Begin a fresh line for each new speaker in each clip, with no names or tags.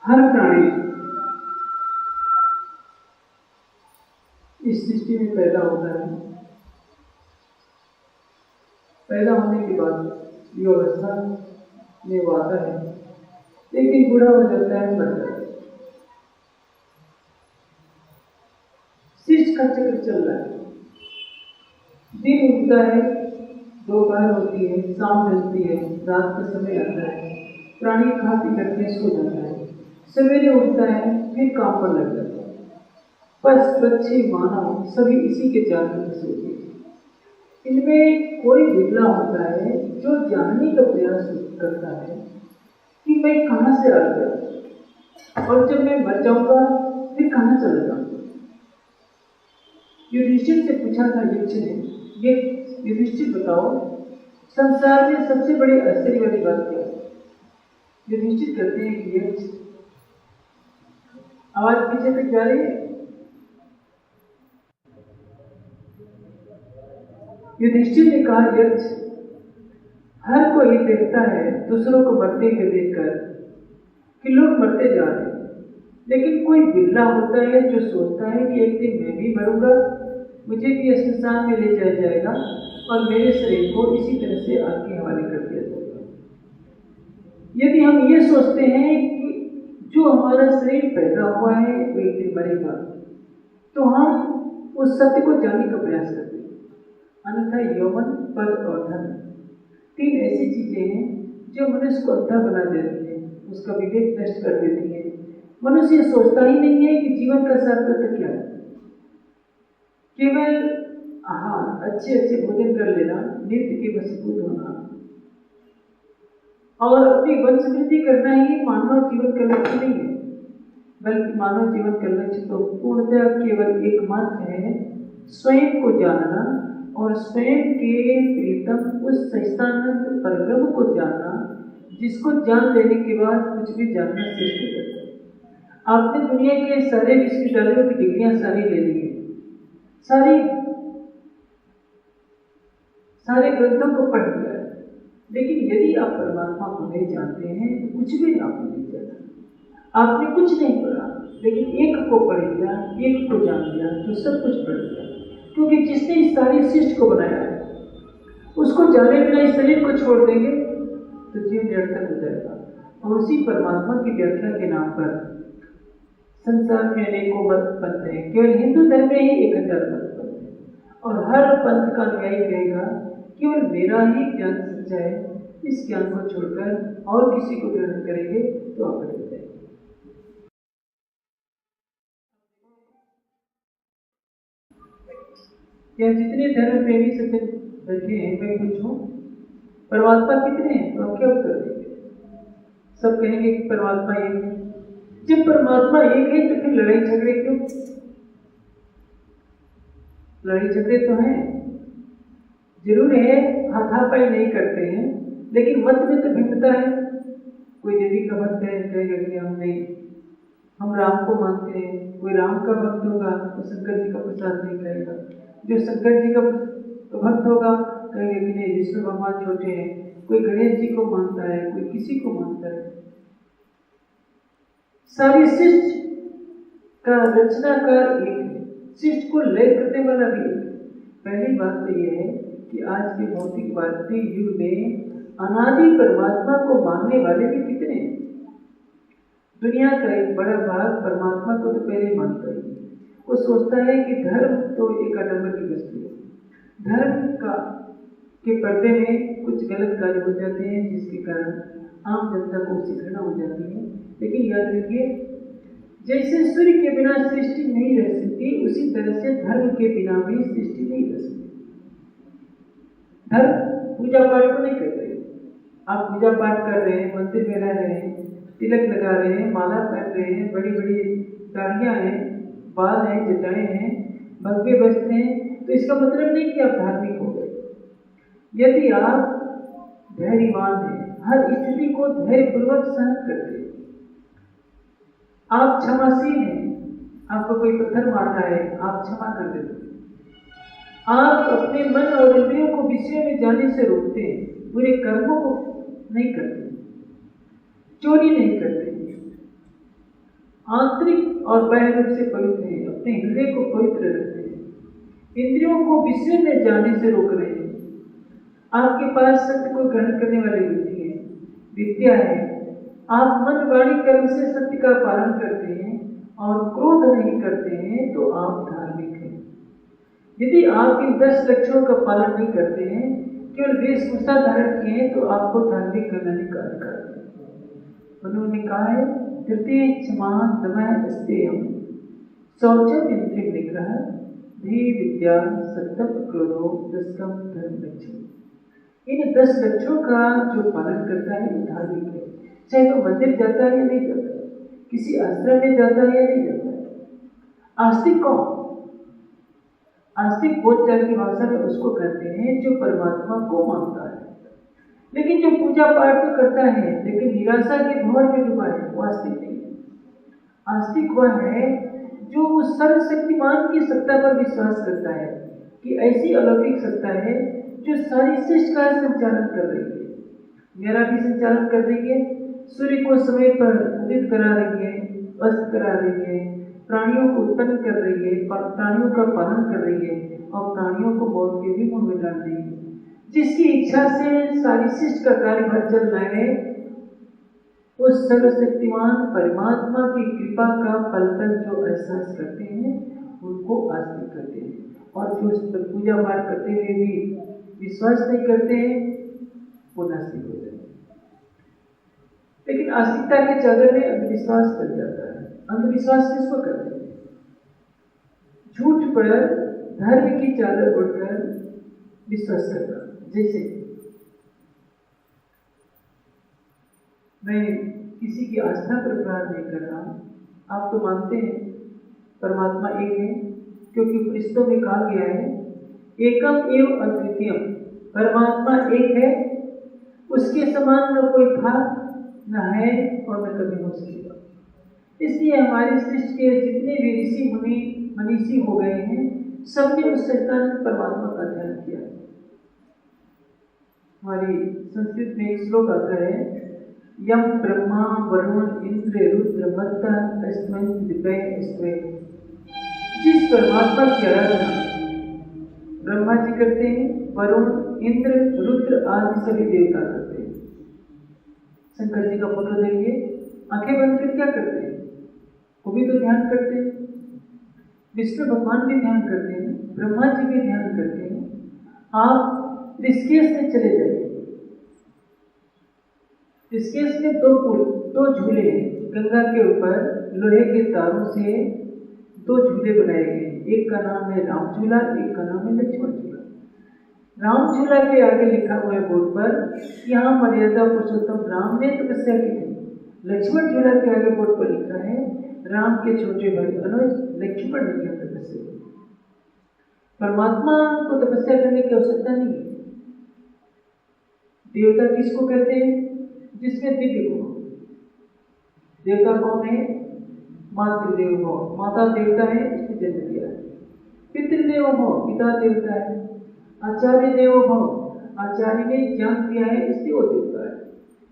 हर प्राणी इस सृष्टि में पैदा होता है। पैदा होने के बाद ये अवस्था में वो आता है, लेकिन बूढ़ा हो जाता है, मर जाता है। सृष्टि का चक्र चल रहा है। दिन उगता है, दोपहर होती है, शाम ढलती है, रात का समय आता है, प्राणी खा पी करके सो जाता है, सवेरे उठता है, फिर काम पर लग जाता है। पशु पक्षी मानव सभी इसी के जाल में फंसे हुए हैं। इनमें कोई बिरला होता है जो जानने का प्रयास करता है कि मैं कहाँ से आ गया और जब मैं मर जाऊंगा फिर कहाँ चला जाऊंगा। युधिष्ठिर से पूछा था यक्ष ने, ये युधिष्ठिर बताओ संसार में सबसे बड़ी आश्चर्य वाली बात क्या है? युधिष्ठिर कहते हैं कि यक्ष, आवाज पीछे तक जा रही है? युधिष्ठिर ने कहा, यक्ष, हर कोई देखता है दूसरों को मरते हुए देखकर कि लोग मरते जा रहे हैं, लेकिन कोई बिरला होता है जो सोचता है कि एक दिन मैं भी मरूंगा, मुझे भी स्मशान में ले जाया जाएगा और मेरे शरीर को इसी तरह से आग के हवाले कर दिया जाएगा। यदि हम ये सोचते हैं कि जो हमारा शरीर पैदा हुआ है वो एक दिन मरेगा, तो हम उस सत्य को जानने का प्रयास करते हैं। अन्यथा यौवन, पद और धन, तीन ऐसी चीजें हैं जो मनुष्य को अंधा बना देती है, उसका विवेक नष्ट कर देती है। मनुष्य ये सोचता ही नहीं है कि जीवन का सार्थक क्या है। केवल अच्छे भोजन कर लेना, नित्य के वशीभूत होना और अपनी वंश वृद्धि करना ही मानव जीवन का लक्ष्य नहीं है, बल्कि मानव जीवन का लक्ष्य तो पूर्णतः केवल एकमात्र है, स्वयं को जानना और स्वयं के प्रीतम उस सच्चिदानंद परब्रह्म को जानना, जिसको जान लेने के बाद कुछ भी जानना श्रेष्ठ करता है। आपने दुनिया के सारे विश्वविद्यालयों की डिग्रियां सारी ले ली है, सारे ग्रंथों को पढ़ लिया है, लेकिन यदि आप परमात्मा को नहीं जानते हैं तो कुछ भी आपको नहीं जाना। आपने कुछ नहीं पढ़ा, लेकिन एक को पढ़ लिया, एक को जान लिया तो सब कुछ पढ़ लिया, क्योंकि जिसने इस सारी सृष्टि को बनाया है उसको जाने बिना इस शरीर को छोड़ देंगे तो जीवन निरर्थक हो जाएगा। और उसी परमात्मा की व्याख्या के नाम पर संसार में अनेकों मत बनते हैं। केवल हिंदू धर्म में ही 1000 मत बनते हैं और हर पंथ का न्याय कहेगा केवल मेरा ही ज्ञान सच्चा है, इस ज्ञान को छोड़कर और किसी को ग्रहण करेंगे तो आप बढ़ जाएंगे। या जितने धर्म प्रेमी सज्जन बैठे हैं, मैं पूछूं परमात्मा कितने हैं तो आप क्या उत्तर देंगे? सब कहेंगे कि परमात्मा एक है। जब परमात्मा एक है तो फिर लड़ाई झगड़े क्यों? लड़ाई झगड़े तो हैं, जरूर है, हाथापाई नहीं करते हैं, लेकिन मत में तो भिन्नता है। कोई देवी का भक्त है, कहेगा कि हम राम को मानते हैं। कोई राम का भक्त होगा तो शंकर जी का प्रसाद नहीं करेगा। जो शंकर जी का भक्त होगा कहेगा कि नहीं, विष्णु भगवान छोटे हैं। कोई गणेश जी को मानता है, कोई किसी को मानता है। सारी सृष्टि का रचनाकार एक है, सृष्टि को लय करने वाला भी एक है। पहली बात तो यह है कि आज के भौतिकवादी युग में अनादि परमात्मा को मानने वाले भी कितने हैं? दुनिया का एक बड़ा भाग परमात्मा को तो पहले मानता है। वो सोचता है कि धर्म तो एक आडंबर की वस्तु है, धर्म के पर्दे में कुछ गलत कार्य हो जाते हैं जिसके कारण आम जनता को उससे घृणा हो जाती है। लेकिन याद रखिए, जैसे सूर्य के बिना सृष्टि नहीं रह सकती, उसी तरह से धर्म के बिना भी सृष्टि नहीं रह सकती। धर्म पूजा पाठ को नहीं कर रहे। आप पूजा पाठ कर रहे हैं, मंदिर में रह रहे हैं, तिलक लगा रहे हैं, माला पहन रहे हैं, बड़ी बड़ी दाढ़ियां हैं, बाल हैं, जटाएं हैं, भगवे वस्त्र हैं, तो इसका मतलब नहीं कि आप धार्मिक हो गए। यदि आप धैर्यवान हैं, हर स्थिति को धैर्यपूर्वक सहन करते हैं, आप क्षमाशील हैं, आपको कोई पत्थर मारता है आप क्षमा कर देते हैं, आप अपने मन और इंद्रियों को विषय में जाने से रोकते हैं, बुरे कर्मों को नहीं करते, चोरी नहीं करते, आंतरिक और बाह्य रूप से पवित्र हैं, अपने हृदय को पवित्र रखते हैं, इंद्रियों को विषय में जाने से रोक रहे हैं। आपके पास सत्य को ग्रहण करने वाली बुद्धि है, विद्या है, आप मन वाणी कर्म से सत्य का पालन करते हैं और क्रोध नहीं करते हैं तो आप धार्मिक हैं। यदि आप इन 10 लक्षणों का पालन नहीं करते हैं, केवल वेशभूषा धारण किए हैं, तो आपको धार्मिक कहलाने का अधिकार है। उन्होंने कहा है तृतीय क्षमा दमय अस्तेयम शौचम इंद्रिय निग्रह धी विद्या सत्यम क्रोधो दशकम धर्म लक्षण। इन 10 लक्षणों का जो पालन करता है वो धार्मिक है, चाहे वो मंदिर जाता है या नहीं जाता है, किसी आश्रम में जाता है या नहीं जाता है। आस्तिक कौन? आस्तिक बोलचाल की भाषा में उसको कहते हैं जो परमात्मा को मानता है, लेकिन जो पूजा पाठ तो करता है लेकिन निराशा के भंवर में डूबा है, वो आस्तिक नहीं है। आस्तिक वह है जो उस सर्वशक्तिमान की सत्ता पर विश्वास करता है कि ऐसी अलौकिक सत्ता है जो सारी सृष्टि का संचालन कर रही है, मेरा भी संचालन कर रही है, सूर्य को समय पर उदित करा रही है, अस्त करा रही है, प्राणियों को उत्पन्न कर रही है, प्राणियों का पालन कर रही है और प्राणियों को मौत के भी मुंह में डाल रही है। जिसकी इच्छा से सारी सृष्टि का कार्यभार चल रहा है, उस सर्वशक्तिमान परमात्मा की कृपा का पल पल जो एहसास करते हैं उनको आस्तिक कहते हैं, और जो उस पर पूजा पाठ करते हुए भी विश्वास नहीं करते हैं वो नास्तिक होते हैं। लेकिन आस्तिकता के चादर में अंधविश्वास बन जाता है। अंधविश्वास किसको कहते हैं? झूठ पर धर्म की चादर ओढ़कर विश्वास करना। जैसे मैं किसी की आस्था पर प्रहार नहीं कर रहा, आप तो मानते हैं परमात्मा एक है, क्योंकि उपनिषदों में कहा गया है एकम एवं अद्वितीयम, परमात्मा एक है, उसके समान न कोई था, न है और न कभी हो सकेगा। इसलिए हमारी सृष्टि के जितने भी ऋषि मुनि मनीषी हो गए हैं, सबने उस सत्तान परमात्मा का ध्यान किया। हमारी संस्कृत में एक श्लोक आता है यम ब्रह्मा वरुण इंद्र रुद्र मत्ता अस्मै दिव्य अस्मै। जिस परमात्मा की आराधना ब्रह्मा जी करते हैं, वरुण इंद्र रुद्र आदि सभी देवता करते हैं। शंकर जी का फोटो देखिए, आंखें बंद कर क्या करते हैं? वो भी तो ध्यान करते हैं। विष्णु भगवान भी ध्यान करते हैं, ब्रह्मा जी भी ध्यान करते हैं। आप ऋषिकेश में चले जाइए, ऋषिकेश में 2 झूले हैं, गंगा के ऊपर लोहे के तारों से 2 झूले बनाए गए हैं। एक का नाम है राम झूला, एक का नाम है लक्ष्मण झूला। राम झूला के आगे लिखा हुआ है बोर्ड पर यहाँ मर्यादा पुरुषोत्तम राम ने तपस्या की थी। लक्ष्मण झूला के आगे बोर्ड पर लिखा है राम के छोटे भाई अनुज लक्ष्मण ने किया तपस्या। परमात्मा को तपस्या करने की आवश्यकता नहीं है। देवता किसको कहते हैं? जिसमें दिव्य गुण। देवता कौन है? मातृदेव भव, माता देवता है, इसने जन्म दिया है। पितृदेव भव, पिता देवता है। आचार्य देव भव, आचार्य ने ज्ञान दिया है, इसलिए वो देवता है।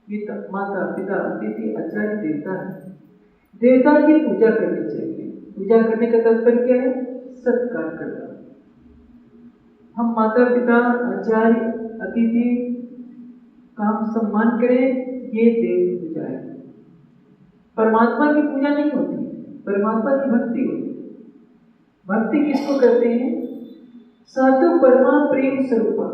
पिता माता पिता अतिथि आचार्य देवता है। देवता की पूजा करनी चाहिए। पूजा करने का तात्पर्य क्या है? सत्कार करना। हम माता पिता आचार्य अतिथि का हम सम्मान करें, ये देव पूजा है। परमात्मा की पूजा नहीं होती, परमात्मा की भक्ति होती है। भक्ति किसको कहते हैं? सातु परमा प्रेम स्वरूपा,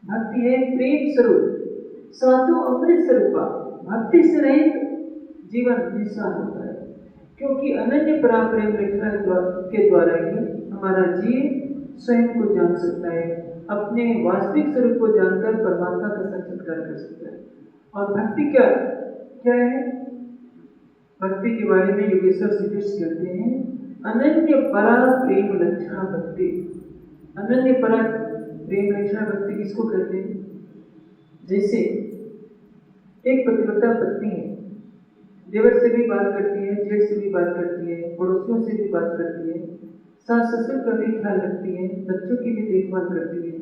भक्ति है प्रेम स्वरूप। सातु अमृत स्वरूपा, भक्ति से रहित जीवन निशान होता है, क्योंकि अनन्य परा प्रेम लक्षण के द्वारा ही हमारा जीव स्वयं को जान सकता है, अपने वास्तविक स्वरूप को जानकर परमात्मा का साक्षात्कार कर सकता है। और भक्ति क्या है? भक्ति के बारे में योगेश्वर श्री कृष्ण कहते हैं अनन्य परा प्रेम लक्षणा भक्ति। अनन्य परा प्रेम लक्षणा भक्ति किसको कहते हैं? जैसे एक पतिव्रता पत्नी है, देवर से भी बात करती है, जेठ से भी बात करती है, पड़ोसियों से भी बात करती है, सास ससुर का भी ख्याल रखती है, बच्चों की भी देखभाल करती है,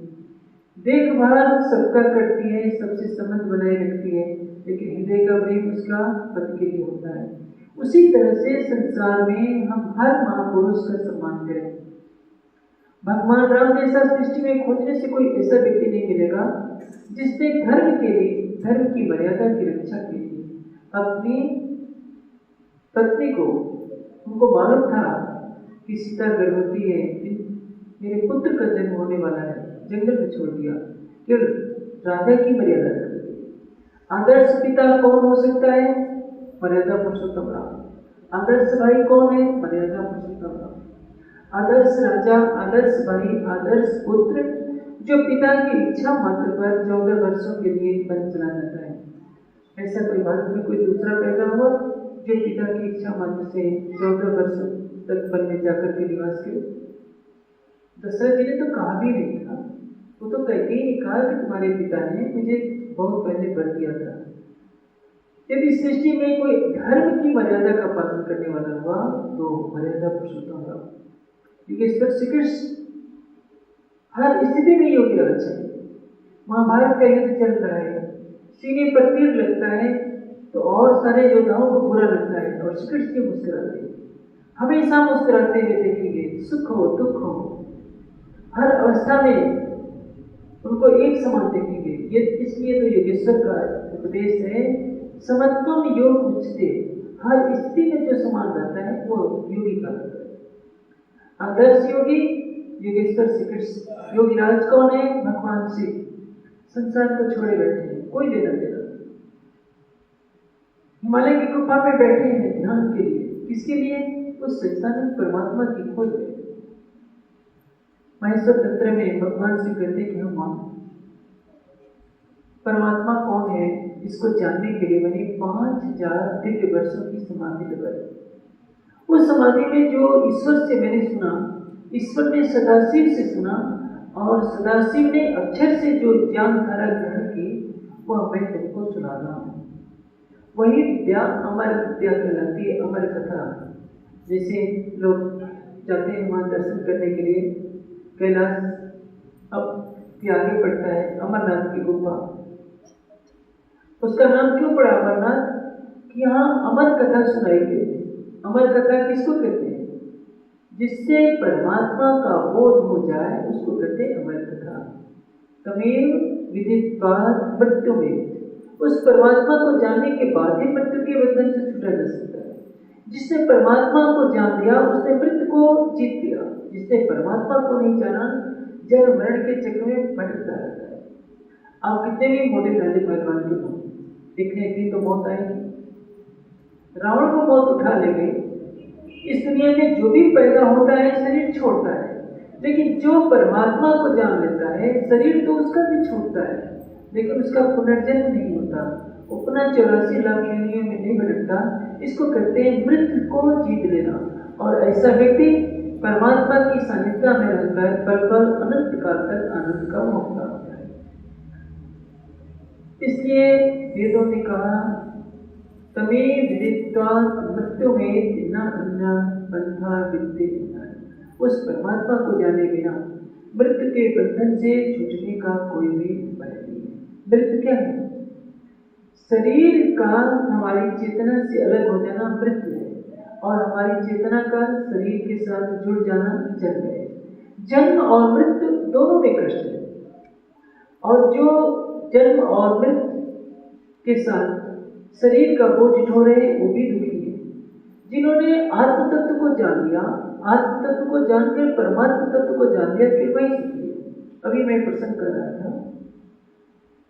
देखभाल सबका करती है, सबसे संबंध बनाए रखती है, लेकिन हृदय का प्रेम उसका पति के लिए होता है। उसी तरह से संसार में हम हर महापुरुष का सम्मान करें। भगवान राम जैसा सृष्टि में खोजने से कोई ऐसा व्यक्ति नहीं मिलेगा जिसने धर्म के लिए, धर्म की मर्यादा की रक्षा के लिए अपनी पत्नी को, उनको मालूम था कि सीता गर्भवती है, मेरे पुत्र का जन्म होने वाला है, जंगल में छोड़ दिया, केवल राजा की मर्यादा कर दी। आदर्श पिता कौन हो सकता है? मर्यादा पुरुषोत्तम राम। आदर्श भाई कौन है? मर्यादा पुरुषोत्तम राम। आदर्श राजा, आदर्श भाई, आदर्श पुत्र, जो पिता की इच्छा मात्र पर 14 वर्षों के लिए वन चला जाता है। ऐसा कोई भारत में कोई दूसरा पैदा हुआ जो पिता की इच्छा मात्र से 14 वर्षों तक वन में जाकर के निवास करे? दशरथ जी ने तो कहा भी नहीं था, वो तो कैकेयी ने कहा कि तुम्हारे पिता ने मुझे बहुत पहले वर दिया था। यदि सृष्टि में कोई धर्म की मर्यादा का पालन करने वाला हुआ तो मर्यादा पुरुषोत्तम राम। योगेश्वर श्री कृष्ण हर स्थिति में योगी रहना चाहिए। महाभारत का युद्ध चल रहा है, सीने पर तीर लगता है तो और सारे योद्धाओं को बुरा लगता है और श्री कृष्ण जी मुस्कुराते हैं। हमेशा मुस्कुराते हुए देखेंगे, सुख हो दुख हो हर अवस्था में उनको एक समान देखेंगे। ये इसलिए तो योगेश्वर का उपदेश है, समत्वम योग उच्चते, हर स्थिति में जो समान रहता है वो योगी का है। आदर्श योगी योगेश्वर श्री कृष्ण। योगी राज कौन है? भगवान शिव। संसार को छोड़े बैठे हैं, कोई लेना देना। हिमालय की गुफा में बैठे हैं ध्यान के लिए। किसके लिए? उस सच्चिदानंद परमात्मा की खोज है। महेश्वर तंत्र में भगवान श्री कहते कि हम परमात्मा कौन है इसको जानने के लिए मैंने 5000 दिव्य वर्षों की समाधि लगाई। उस समाधि में जो ईश्वर से मैंने सुना, ईश्वर ने सदाशिव से सुना और सदाशिव ने अक्षर से जो ज्ञान धारा ग्रहण की वह मैं तुमको सुना रहा हूँ। वही विद्या अमर विद्या कहलाती है, अमर कथा। जैसे लोग जाते हैं वहाँ दर्शन करने के लिए कैलाश, अब आगे पड़ता है अमरनाथ की गुफा। उसका नाम क्यों पड़ा अमरनाथ? कि यहाँ अमर कथा सुनाई गई। अमर कथा किसको कहते हैं? जिससे परमात्मा का बोध हो जाए उसको कहते हैं अमर कथा। तमेव विदित्वात् मृत्यु में, उस परमात्मा को जानने के बाद ही मृत्यु के बंधन से छूटा जा सकता है। जिसने परमात्मा को जान लिया उसने मृत्यु को जीत लिया। जिसने परमात्मा को नहीं जाना जन्म मरण के चक्र में भटकता रहता है। आप कितने भी मोटे ताजे पहलवान क्यों हो, देखने की तो मौत आएगी। रावण को मौत उठा ले गई। इस दुनिया में जो भी पैदा होता है शरीर छोड़ता है, लेकिन जो परमात्मा को जान लेता है शरीर तो उसका भी छूटता है लेकिन उसका पुनर्जन्म नहीं होता। वो पुनः 84 लाख योनियों में नहीं भटकता। इसको कहते हैं मृत्यु को जीत लेना। और ऐसा व्यक्ति परमात्मा की सानिध्य में रहकर पल पल अनंत काल तक आनंद का भोगता होता है। इसलिए वेदों ने कहा तमेव विदित्वात् मृत्यु में न अन्य पंथा विद्यते। उस परमात्मा को जाने बिना मृत्यु के बंधन से छूटने का कोई भी उपाय नहीं है। मृत्यु क्या है? शरीर का हमारी चेतना से अलग हो जाना मृत्यु है और हमारी चेतना का शरीर के साथ जुड़ जाना जन्म है। जन्म और मृत्यु दोनों में कष्ट है और जो जन्म और मृत्यु के साथ शरीर का बोझ ढो रहे वो भी दुखी है। जिन्होंने आत्म तत्व को जान लिया, आत्म तत्व को जानकर परमात्मा तत्व को जान लिया, फिर वही सुखी है। अभी मैं प्रसंग कर रहा था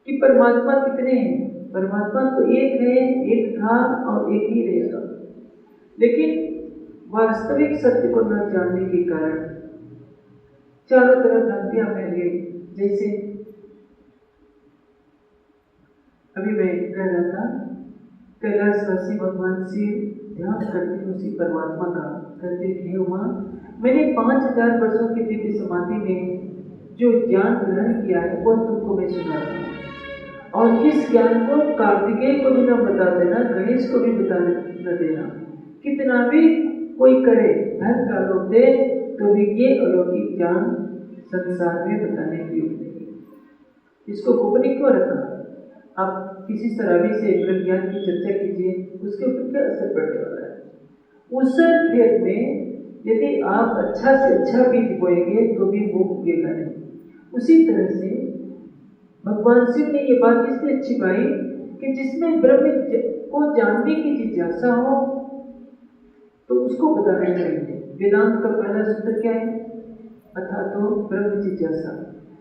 कि परमात्मा कितने हैं? परमात्मा तो एक है, एक था और एक ही रहेगा। लेकिन वास्तविक सत्य को न जानने के कारण चारों तरफ भ्रांतियां फैल गई। जैसे अभी मैं कह रहा था कैलाशवासी भगवान शिव ध्यान करते उसी परमात्मा का कहते हे उमा, मैंने 5000 वर्षों की दिव्य समाधि में जो ज्ञान ग्रहण किया है वह तुमको मैं सुना रहा हूँ। और इस ज्ञान को कार्तिकेय को भी न बता देना, गणेश को भी बता न देना। कितना भी कोई करे धन का लोभ दे तो भी ये अलौकिक ज्ञान संसार में बताने की योग्य नहीं। इसको गोपनीय क्यों रखा? आप किसी शराबी से ब्रह्म ज्ञान की चर्चा कीजिए, उसके ऊपर क्या असर पड़ने वाला है? ऊसर खेत में यदि आप अच्छा से अच्छा बीज बोएंगे तो भी वो उगेगा नहीं। उसी तरह से भगवान शिव ने ये बात इसलिए छिपाई कि जिसमें ब्रह्म को जानने की जिज्ञासा हो तो उसको बताना चाहिए। वेदांत का पहला सूत्र क्या है? अर्थात तो ब्रह्म जिज्ञासा।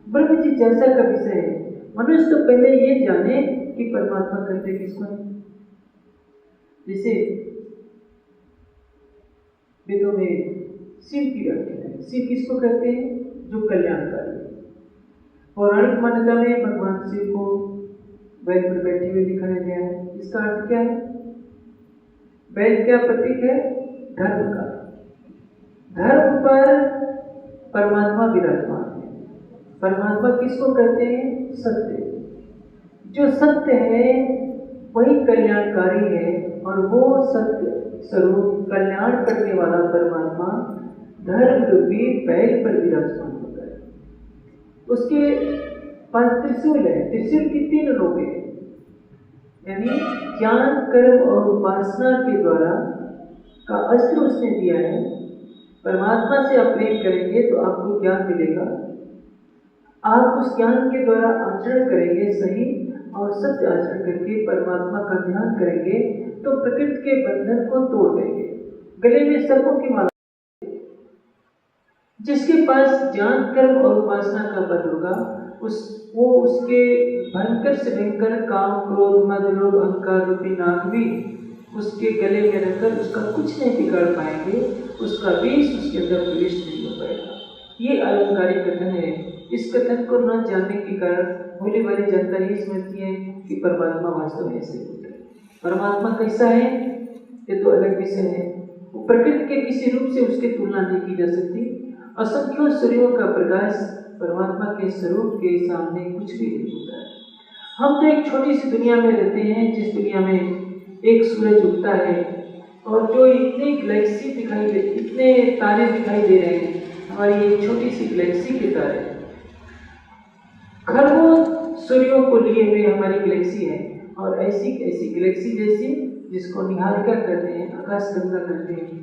ब्रह्म जिज्ञासा का विषय है मनुष्य तो पहले ये जाने कि परमात्मा करते किसको है। जैसे वेदों में शिव की व्याख्या है। शिव किसको कहते हैं? जो कल्याणकारी। पौराणिक मान्यता में भगवान शिव को बैल पर बैठे हुए दिखाया गया है। इसका अर्थ क्या है? बैल क्या प्रतीक है? धर्म का। धर्म पर परमात्मा विराजमान है। परमात्मा किसको कहते हैं? सत्य। जो सत्य है वही कल्याणकारी है और वो सत्य स्वरूप कल्याण करने वाला परमात्मा धर्म रूपी बैल पर विराजमान होता है। उसके पास त्रिशूल है। त्रिशूल की 3 लोगे हैं, यानी ज्ञान कर्म और उपासना के द्वारा का अस्त्र उसने दिया है। परमात्मा से आप प्रेम करेंगे तो आपको ज्ञान मिलेगा। आप उस ज्ञान के द्वारा आचरण करेंगे सही और सत्य आचरण करके परमात्मा का ध्यान करेंगे तो प्रकृति के बंधन को तोड़ देंगे। गले में सर्पों की माला। जिसके पास ज्ञान कर्म और उपासना का बल होगा वो उसके भयंकर से भयंकर काम क्रोध मद लोभ अहंकार रूपी नाग भी उसके गले में रखकर उसका कुछ नहीं बिगाड़ पाएंगे। उसका विष उसके अंदर प्रवेश नहीं हो पाएगा। ये अलंकारिक कथन है। इस कथन को न जानने के कारण भोली वाली जनता ये समझती है कि परमात्मा वास्तव में ऐसे होता है। परमात्मा कैसा है ये तो अलग विषय है। वो प्रकृति के किसी रूप से उसकी तुलना नहीं की जा सकती। असंख्यों सूर्यों का प्रकाश परमात्मा के स्वरूप के सामने कुछ भी नहीं होता है। हम तो एक छोटी सी दुनिया में रहते हैं जिस दुनिया में एक सूरज उगता है और जो इतनी गैलेक्सी दिखाई दे, इतने तारे दिखाई दे रहे हैं। हमारी एक छोटी सी गैलेक्सी के तारे खरबों सूर्यों को लिए हुए हमारी गैलेक्सी है और ऐसी गैलेक्सी जैसी जिसको निहारिका कहते हैं, आकाशगंगा कहते हैं।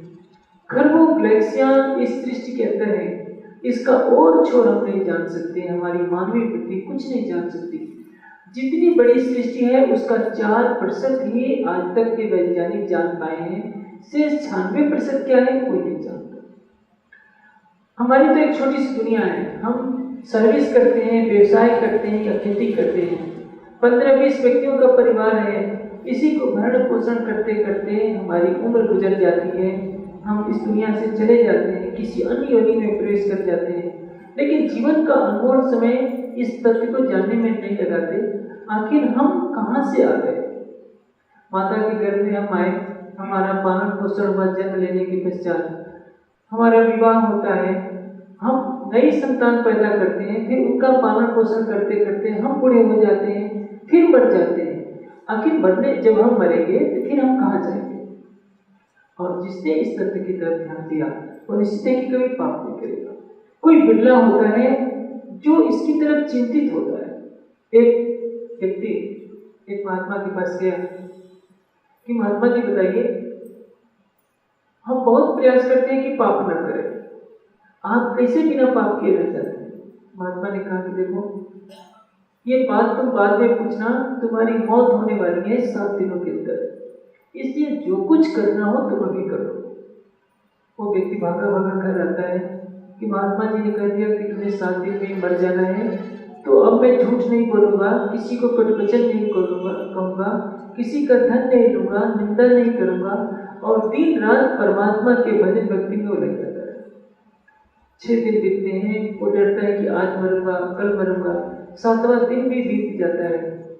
खरबों गैलेक्सियां इस सृष्टि के अंदर है। इसका और छोर हम नहीं जान सकते। हमारी मानवीय बुद्धि कुछ नहीं जान सकती। जितनी बड़ी सृष्टि है उसका 4% ही आज तक के वैज्ञानिक जान पाए हैं। शेष 96% क्या है कोई नहीं जानता। हमारी तो एक छोटी सी दुनिया है। हम सर्विस करते हैं, व्यवसाय करते हैं या खेती करते हैं। 15-20 व्यक्तियों का परिवार है। इसी को भरण पोषण करते करते हमारी उम्र गुजर जाती है। हम इस दुनिया से चले जाते हैं, किसी अन्य योनि में प्रवेश कर जाते हैं। लेकिन जीवन का अनमोल समय इस तथ्य को जानने में नहीं लगाते आखिर हम कहाँ से आ गए। माता के गर्भ में हम आए, हमारा पालन पोषण हुआ, जन्म लेने के पश्चात हमारा विवाह होता है, हम नई संतान पैदा करते हैं, फिर उनका पालन पोषण करते करते हम बूढ़े हो जाते हैं, फिर मर जाते हैं। आखिर मरने जब हम मरेंगे तो फिर हम कहाँ जाएंगे। और जिसने इस तथ्य की तरफ ध्यान दिया वो निश्चित है कि कभी पाप नहीं करेगा। कोई बिरला होता है जो इसकी तरफ चिंतित होता है। एक व्यक्ति एक महात्मा के पास गया कि महात्मा जी बताइए, हम बहुत प्रयास करते हैं कि पाप न करें, आप कैसे बिना पाप किए रह जाते हैं। महात्मा ने कहा कि देखो ये बात तुम बाद में पूछना, तुम्हारी मौत होने वाली है 7 दिनों के अंदर, इसलिए जो कुछ करना हो तुम अभी करो। वो व्यक्ति भागा भागा घर आता है कि महात्मा जी ने कह दिया कि तुम्हें 7 दिन में मर जाना है, तो अब मैं झूठ नहीं बोलूँगा, किसी को कटुवचन नहीं कहूँगा, किसी का धन नहीं लूँगा, निंदा नहीं करूँगा और दिन रात परमात्मा के भजन भक्ति में वो लग जाता है। 6 दिन बीतते हैं, वो डरता है कि आज मरूंगा, कल मरूंगा। 7वां दिन भी बीत जाता है।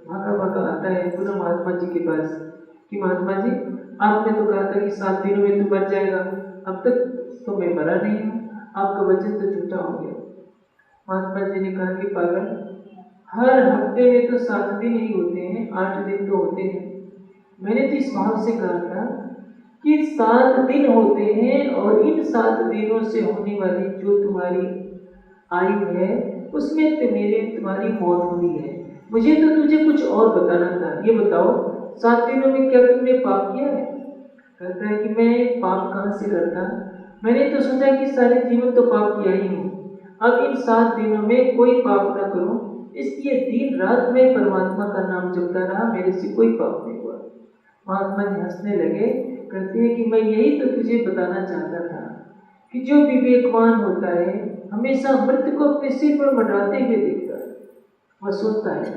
भागा भागा आता है पुनः महात्मा जी के पास कि महात्मा जी आपने तो कहा था कि 7 दिनों में तू मर जाएगा, अब तक तो मैं मरा नहीं हूँ, आपका वचन तो झूठा हो गया। महात्मा जी ने कहा कि पागल, हर हफ्ते में तो 7 दिन ही होते हैं, 8 दिन तो होते हैं। मैंने तो इस भाव से कहा था कि 7 दिन होते हैं और इन 7 दिनों से होने वाली जो तुम्हारी आयु है उसमें तुम्हारी मौत होनी है। मुझे तो तुझे कुछ और बताना था। ये बताओ 7 दिनों में क्या तुमने पाप किया है? कहता है कि मैं पाप कहाँ से करता, मैंने तो सोचा कि सारे जीवन तो पाप किया ही हूँ, अब इन 7 दिनों में कोई पाप ना करूं, इसलिए दिन रात में परमात्मा का नाम जपता रहा, मेरे से कोई पाप नहीं हुआ। महात्मा जी हंसने लगे, कहते हैं कि मैं यही तो तुझे बताना चाहता था कि जो विवेकवान होता है हमेशा अमृत को अपने सिर पर मंडराते हुए देखता है। वह सोचता है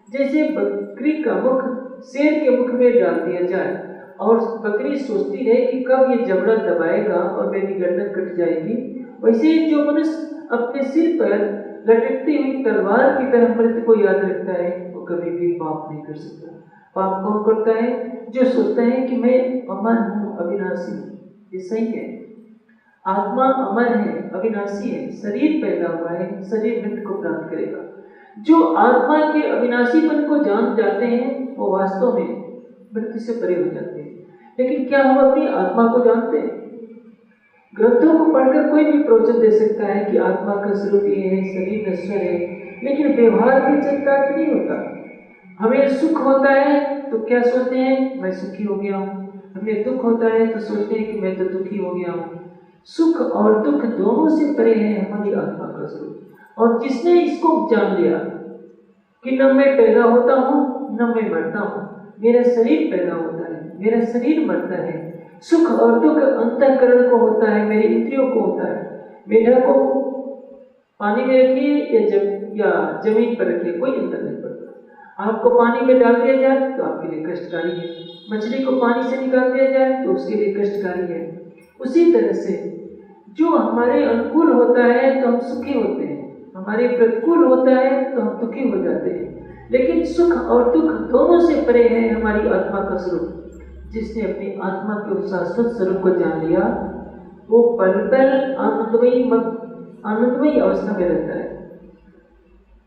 जैसे बकरी का मुख शेर के मुख में डाल दिया जाए और बकरी सोचती है कि कब ये जबड़ा दबाएगा और मेरी गर्दन कट जाएगी, वैसे ही जो मनुष्य अपने सिर पर लटकती हुई तलवार की तरह अमृत को याद रखता है वो कभी भी पाप नहीं कर सकता। पाप कौन करता है? जो सोचता है कि मैं अमर हूँ, अविनाशी हूँ। ये सही है, आत्मा अमर है, अविनाशी है, शरीर पैदा हुआ है, शरीर मृत्यु को प्राप्त करेगा। जो आत्मा के अविनाशीपन को जान जाते हैं वो वास्तव में मृत्यु से परे हो जाते हैं। लेकिन क्या हम अपनी आत्मा को जानते हैं? ग्रंथों को पढ़कर कोई भी प्रवचन दे सकता है कि आत्मा का स्वरूप ये है, शरीर नश्वर है, लेकिन व्यवहार में चरितार्थ नहीं होता। हमें सुख होता है तो क्या सोचते हैं, मैं सुखी हो गया हूँ। हमें दुख होता है तो सोचते हैं कि मैं तो दुखी हो गया हूँ। सुख और दुख दोनों से परे है हमारी आत्मा का स्वरूप। और जिसने इसको जान लिया कि न मैं पैदा होता हूँ न मैं मरता हूँ, मेरा शरीर पैदा होता है, मेरा शरीर मरता है, सुख और दुख अंतःकरण को होता है, मेरे इंद्रियों को होता है। मेढक को पानी में रखिए या जमीन पर रखिए, कोई अंतर नहीं पड़ता। आपको पानी में डाल दिया जाए तो आपके लिए कष्टकारी है, मछली को पानी से निकाल दिया जाए तो उसके लिए कष्टकारी है। उसी तरह से जो हमारे अनुकूल होता है तो हम सुखी होते हैं, हमारे प्रतिकूल होता है तो हम दुखी हो जाते हैं। लेकिन सुख और दुख दोनों से परे है हमारी आत्मा का स्वरूप। जिसने अपनी आत्मा के उस शाश्वत स्वरूप को जान लिया वो पल पल आनंदमयी अवस्था में रहता है।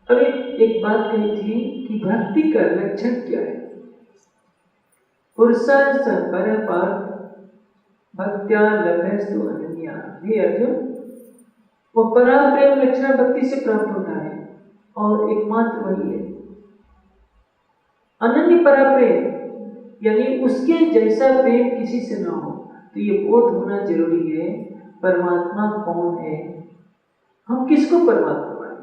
अभी एक बात कही थी कि भक्ति का लक्षण क्या है। पुरुषा स परपार्थ भक्त्या लभेस्तु अनन्या। हे अर्जुन, वो परा प्रेम लक्षण भक्ति से प्राप्त होता है और एकमात्र वही है। अनन्य परा प्रेम यानी उसके जैसा प्रेम किसी से ना हो। तो ये बोध होना जरूरी है परमात्मा कौन है, हम किसको परमात्मा माने।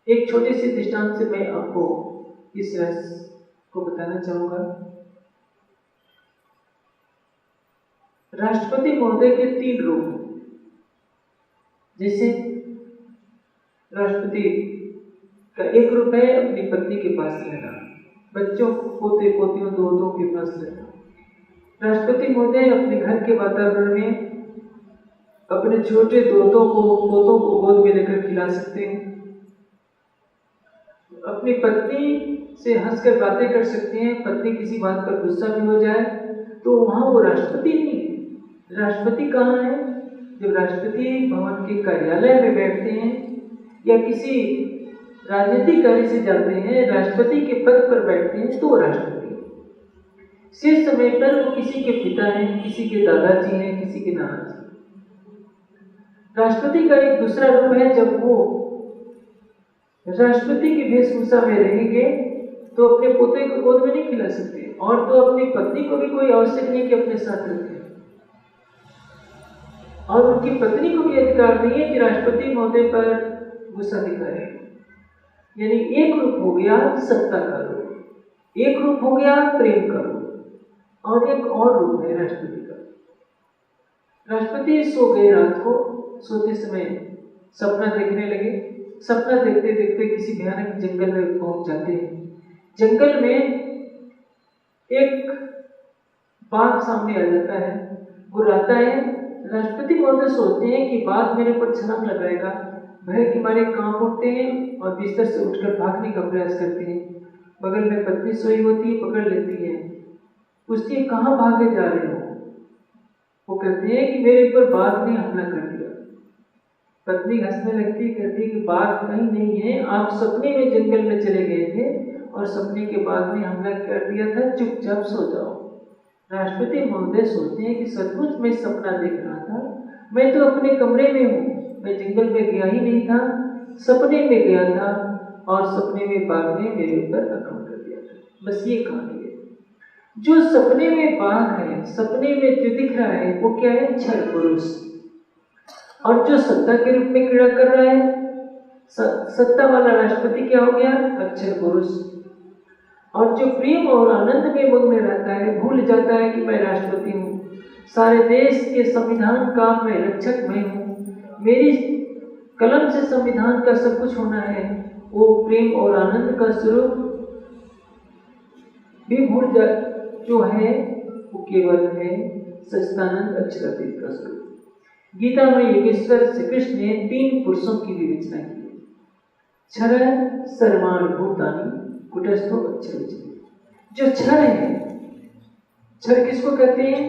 एक छोटे से दृष्टांत से मैं आपको इस रहस्य को बताना चाहूंगा। राष्ट्रपति महोदय के 3 रूप हैं। जैसे राष्ट्रपति का एक रूप है अपनी पत्नी के पास रहना, बच्चों पोते पोतियों दोस्तों के पास रहना। राष्ट्रपति महोदय अपने घर के वातावरण में अपने छोटे पोतों को गोद में लेकर खिला सकते हैं, अपनी पत्नी से हंसकर बातें कर सकते हैं। पत्नी किसी बात पर गुस्सा भी हो जाए तो वहां वो राष्ट्रपति नहीं है। राष्ट्रपति कहाँ है? जब राष्ट्रपति भवन के कार्यालय में बैठते हैं या किसी राजनीतिक कार्य से जाते हैं, राष्ट्रपति के पद पर बैठते हैं, तो राष्ट्रपति शेष समय पर वो किसी के पिता हैं, किसी के दादाजी हैं, किसी के नाना जी। राष्ट्रपति का एक दूसरा रूप है, जब वो राष्ट्रपति की वेशभूषा में रहेंगे तो अपने पोते को गोद में नहीं खिला सकते, और तो अपनी पत्नी को भी कोई आवश्यक नहीं कि अपने साथ रखें, और उनकी पत्नी को भी अधिकार नहीं है कि राष्ट्रपति महोदय पर गुस्सा दिखाए। यानी एक रूप हो गया सत्ता का रूप, एक रूप हो गया प्रेम का रूप, और एक और रूप है राष्ट्रपति का। राष्ट्रपति सो गए, रात को सोते समय सपना देखने लगे। सपना देखते देखते किसी भयानक जंगल में पहुंच जाते हैं। जंगल में एक बाघ सामने आ जाता है, गुर्राता है। राष्ट्रपति महोदय सोचते हैं कि बाघ मेरे पर छलांग लगाएगा, भय के मारे कांप उठते हैं और बिस्तर से उठकर भागने का प्रयास करते हैं। बगल में पत्नी सोई होती है, पकड़ लेती है, पूछती है कहाँ भागे जा रहे हो? वो कहते हैं कि मेरे ऊपर बाघ ने हमला कर दिया। पत्नी हंसने लगती है, कहती है कि बाघ कहीं नहीं है, आप सपने में जंगल में चले गए थे और सपने के बाघ ने हमला कर दिया था, चुपचाप सो जाओ। राष्ट्रपति महोदय सोचते हैं कि सचमुच मैं सपना देख रहा था, मैं तो अपने कमरे में हूँ, मैं जंगल में गया ही नहीं था, सपने में गया था और सपने में बाघ ने मेरे ऊपर आक्रमण कर दिया था। बस ये कहानी है। जो सपने में बाघ है, सपने में जो दिख रहा है वो क्या है? क्षर पुरुष। और जो सत्ता के रूप में क्रीड़ा कर रहा है, सत्ता वाला राष्ट्रपति क्या हो गया? अक्षर पुरुष। और जो प्रेम और आनंद में मग्न रहता है, भूल जाता है कि मैं राष्ट्रपति हूँ, सारे देश के संविधान का मैं रक्षक मैं हूँ, मेरी कलम से संविधान का सब कुछ होना है, वो प्रेम और आनंद का स्वरूप भी भूल जा जो है वो केवल है सच्चिदानंद अक्षरातीत का स्वरूप। गीता में योगेश्वर श्री कृष्ण ने 3 पुरुषों की विवेचना की है। क्षर सर्वाणि भूतानि कुटस्थो अक्षर। जो क्षर है, क्षर किसको कहते हैं?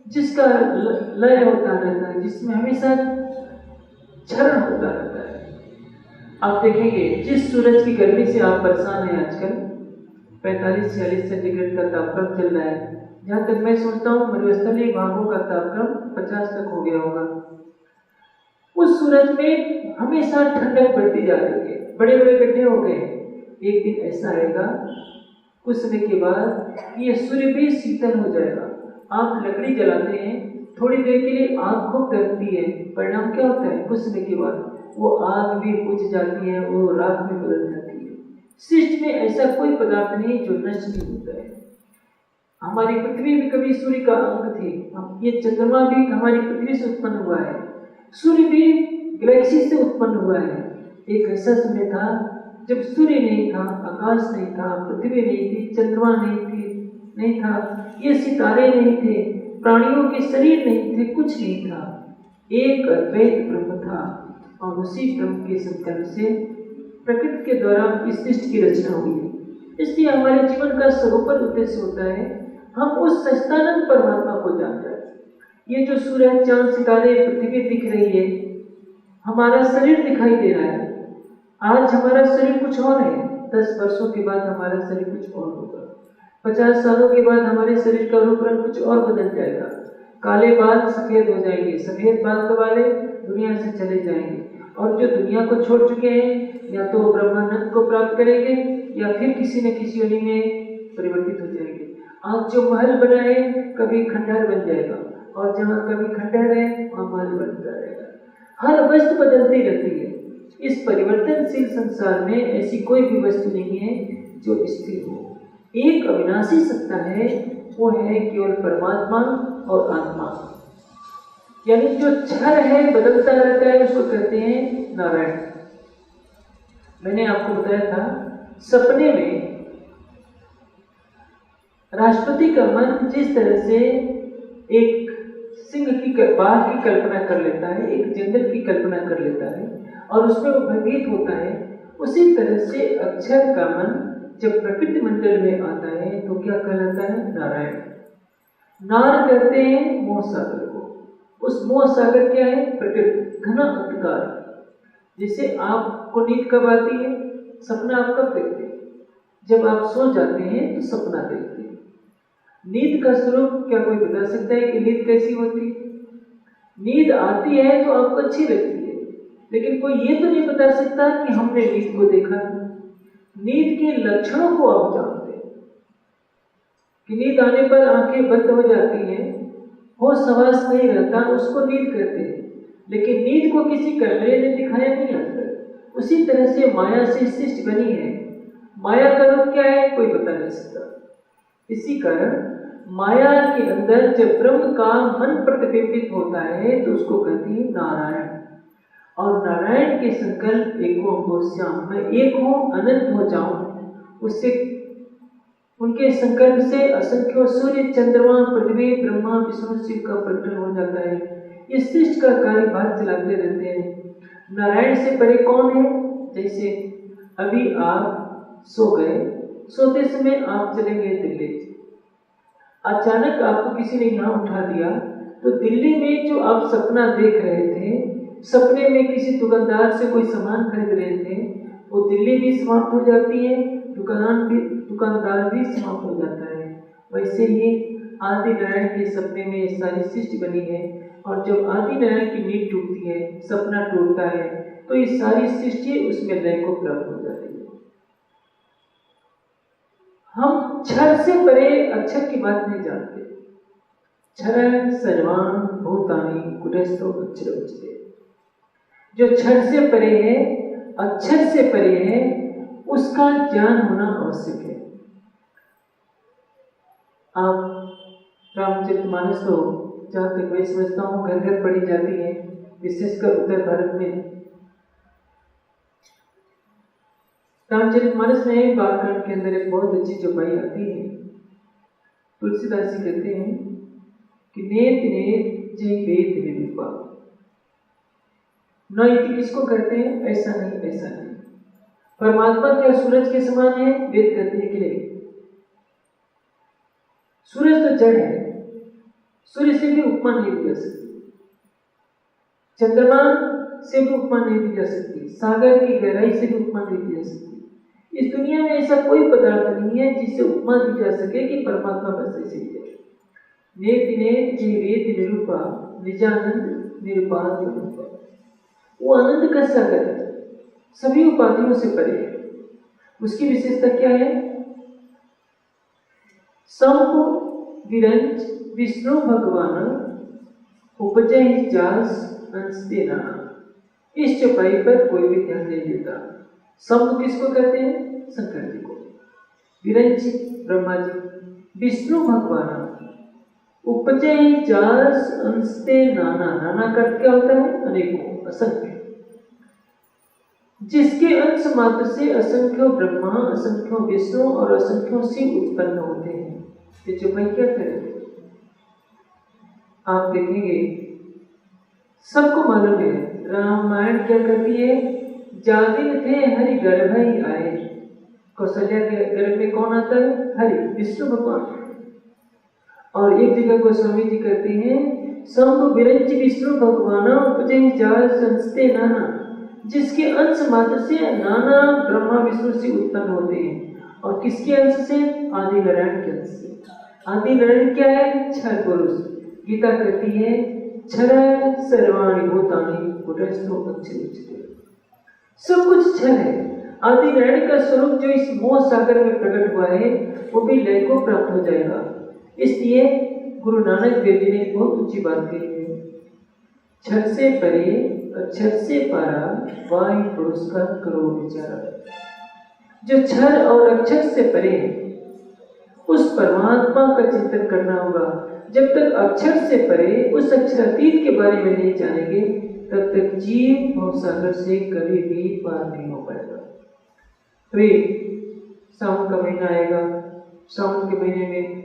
जिसका लय होता रहता है, जिसमें हमेशा क्षरण होता रहता है। आप देखेंगे जिस सूरज की गर्मी से आप परेशान हैं आजकल, 45-46 सेंटीग्रेड का तापक्रम चल रहा है, जहाँ तक मैं सोचता हूँ मरुस्थलीय भागों का तापक्रम 50 तक हो गया होगा। उस सूरज में हमेशा ठंडक बढ़ती जा रही है, बड़े बड़े गड्ढे हो गए। एक दिन ऐसा आएगा कुछ समय के बाद ये सूर्य भी शीतल हो जाएगा। आप लकड़ी जलाते हैं, थोड़ी देर के लिए आग खूब दहकती है, परिणाम क्या होता है? कुछ समय के बाद वो आग भी बुझ जाती है, वो राख में बदल जाती है। सृष्टि में ऐसा कोई पदार्थ नहीं जो नष्ट नहीं होता है। हमारी पृथ्वी भी कभी सूर्य का अंग थी, ये चंद्रमा भी हमारी पृथ्वी से उत्पन्न हुआ है, सूर्य भी गैलेक्सी से उत्पन्न हुआ है। एक ऐसा समय था जब सूर्य नहीं था, आकाश नहीं था, पृथ्वी नहीं थी, चंद्रमा नहीं था, ये सितारे नहीं थे, प्राणियों के शरीर नहीं थे, कुछ नहीं था। एक अद्वैत ब्रह्म था और उसी ब्रह्म के संकल्प से प्रकृति के द्वारा इस सृष्टि की रचना हुई है। इसलिए हमारे जीवन का सर्वोपरि उद्देश्य होता है हम उस सच्चिदानंद परमात्मा को जानते हैं। ये जो सूरज, चांद, सितारे, पृथ्वी दिख रही है, हमारा शरीर दिखाई दे रहा है। आज हमारा शरीर कुछ और है, 10 वर्षों के बाद हमारा शरीर कुछ और होगा, 50 सालों के बाद हमारे शरीर का रूप रंग कुछ और बदल जाएगा। काले बाल सफेद हो जाएंगे, सफेद बाल वाले दुनिया से चले जाएंगे, और जो दुनिया को छोड़ चुके हैं या तो ब्रह्मानंद को प्राप्त करेंगे या फिर किसी न किसी योनि में परिवर्तित हो जाएंगे। आज जो महल बना है कभी खंडहर बन जाएगा, और जहाँ कभी खंडहर है वहाँ महल बनता रहेगा। हर वस्तु बदलती रहती है। इस परिवर्तनशील संसार में ऐसी कोई भी वस्तु नहीं है जो स्थिर हो। एक अविनाशी सत्ता है, वो है केवल परमात्मा और आत्मा। यानी जो क्षर है, बदलता रहता है, उसको कहते हैं नारायण। मैंने आपको बताया था सपने में राष्ट्रपति का मन जिस तरह से एक सिंह की बाघ की कल्पना कर लेता है, एक जंगल की कल्पना कर लेता है और उसमें वो भयभीत होता है, उसी तरह से अक्षर का मन जब प्रकृति मंडल में आता है तो क्या कहलाता है? नारायण। नार कहते हैं मोह सागर को। उस मोह सागर क्या है? प्रकृति, घना अंधकार। जिसे आपको नींद कब आती है? सपना आप कब देखते हैं? जब आप सो जाते हैं तो सपना देखते हैं। नींद का स्वरूप क्या कोई बता सकता है कि नींद कैसी होती? नींद आती है तो आपको अच्छी लगती है, लेकिन कोई ये तो नहीं बता सकता कि हमने नींद को देखा। नींद के लक्षणों को आप जानते हैं कि नींद आने पर आंखें बंद हो जाती हैं, होश हवास नहीं रहता, उसको नींद कहते हैं। लेकिन नींद को किसी कैमरे ने दिखाया नहीं आता। उसी तरह से माया से सृष्टि बनी है। माया का रूप क्या है? कोई बता नहीं सकता। इसी कारण माया के अंदर जब ब्रह्म का मन प्रतिबिंबित होता है तो उसको कहते हैं नारायण। और नारायण के संकल्प एको को श्याम, मैं एक हूँ, अनंत हो जाऊं, उससे उनके संकल्प से असंख्य सूर्य, चंद्रमा, पृथ्वी, ब्रह्मा, विष्णु, शिव का प्रकटन हो जाता है। इस सृष्टि का कार्यभार चलाते रहते हैं। नारायण से परे कौन है? जैसे अभी आप सो गए, सोते समय आप चले गए दिल्ली, अचानक आपको किसी ने यहाँ उठा दिया, तो दिल्ली में जो आप सपना देख रहे थे, सपने में किसी दुकानदार से कोई सामान खरीद रहे थे, वो दिल्ली भी समाप्त हो जाती है, दुकानदार भी समाप्त हो जाता है। वैसे ही आदि नारायण के सपने में सारी सृष्टि बनी है, और जब आदि नारायण की नींद टूटती है, सपना टूटता है, तो ये सारी सृष्टि उसमें लय को प्राप्त हो जाती है। हम क्षर से परे अक्षर की बात नहीं जानते। क्षर सर्वान भूतानि कुटस्थो अक्षर उच्यते। जो क्षर से परे है, अक्षर से परे है, उसका ज्ञान होना आवश्यक है। आप रामचरितमानस तो जहाँ तक मैं समझता हूँ घर घर पढ़ी जाती है, विशेषकर उत्तर भारत में। रामचरितमानस में बालकांड के अंदर एक बहुत अच्छी चौपाई आती है। तुलसीदास जी कहते हैं कि नेत नेत जय वेद निरूपा। न इति किसको कहते हैं? ऐसा नहीं, ऐसा नहीं। परमात्मा क्या सूरज के समान है? वेद कहते हैं कि नहीं। सूरज तो जड़ है, सूर्य से भी उपमा नहीं दी जा सकती, चंद्रमा से भी उपमा नहीं दी जा सकती, सागर की गहराई से भी उपमा नहीं दी जा सकती। इस दुनिया में ऐसा कोई पदार्थ नहीं है जिससे उपमा दी जा सके कि परमात्मा बस ऐसे ही है। नेत नेत जय वेद निरूपा निजानंद निरूपाद्य रूपा। वो आनंद का सागर है, सभी उपाधियों से परे है। उसकी विशेषता क्या है? संप विरंच विष्णु भगवान उपजय जास अंशते नाना। इस चौपाई पर कोई भी ध्यान नहीं देता। संप किसको कहते हैं? शंकर जी को। विरंच ब्रह्मा जी, विष्णु भगवान उपजय जास अंशते नाना। नाना का क्या होता है? अनेकों, असंख्य। जिसके अंश मात्र से असंख्यों ब्रह्मा, असंख्यों विष्णु और असंख्यों शिव उत्पन्न होते हैं। ये चौपाई क्या करेंगे? आप देखेंगे, सबको मालूम है रामायण क्या कहती है? जादिन थे हरि गर्भ ही आए। कौशल्या के गर्भ में कौन आता है? हरि, विष्णु भगवान। और एक जगह गोस्वामी जी कहते हैं संभ विरंच विष्णु भगवान उपजय जास अंशते नाना। जिसके अंश मात्र से नाना ब्रह्मा विष्णु से उत्पन्न होते हैं। और किसके अंश से? आदि नारायण के अंश से। आदि नारायण क्या है? क्षर पुरुष। गीता कहती है क्षर सर्वाणि भूतानि कुटस्थो अक्षर उच्यते। सब कुछ क्षर है। आदि नारायण का स्वरूप जो इस मोह सागर में प्रकट हुआ है वो भी लय को प्राप्त हो जाएगा। इसलिए गुरु नानक देव जी ने बहुत ऊंची बात कही है, क्षर से परे अक्षर से पारा वायु पुरुष का करो विचारा। जो क्षर और अक्षर से परे है उस परमात्मा का चिंतन करना होगा। जब तक अक्षर से परे उस अक्षरातीत के बारे में नहीं जानेंगे तब तक जीव भवसागर से कभी भी पार नहीं हो पाएगा। तो सावन का महीना आएगा, सावन के महीने में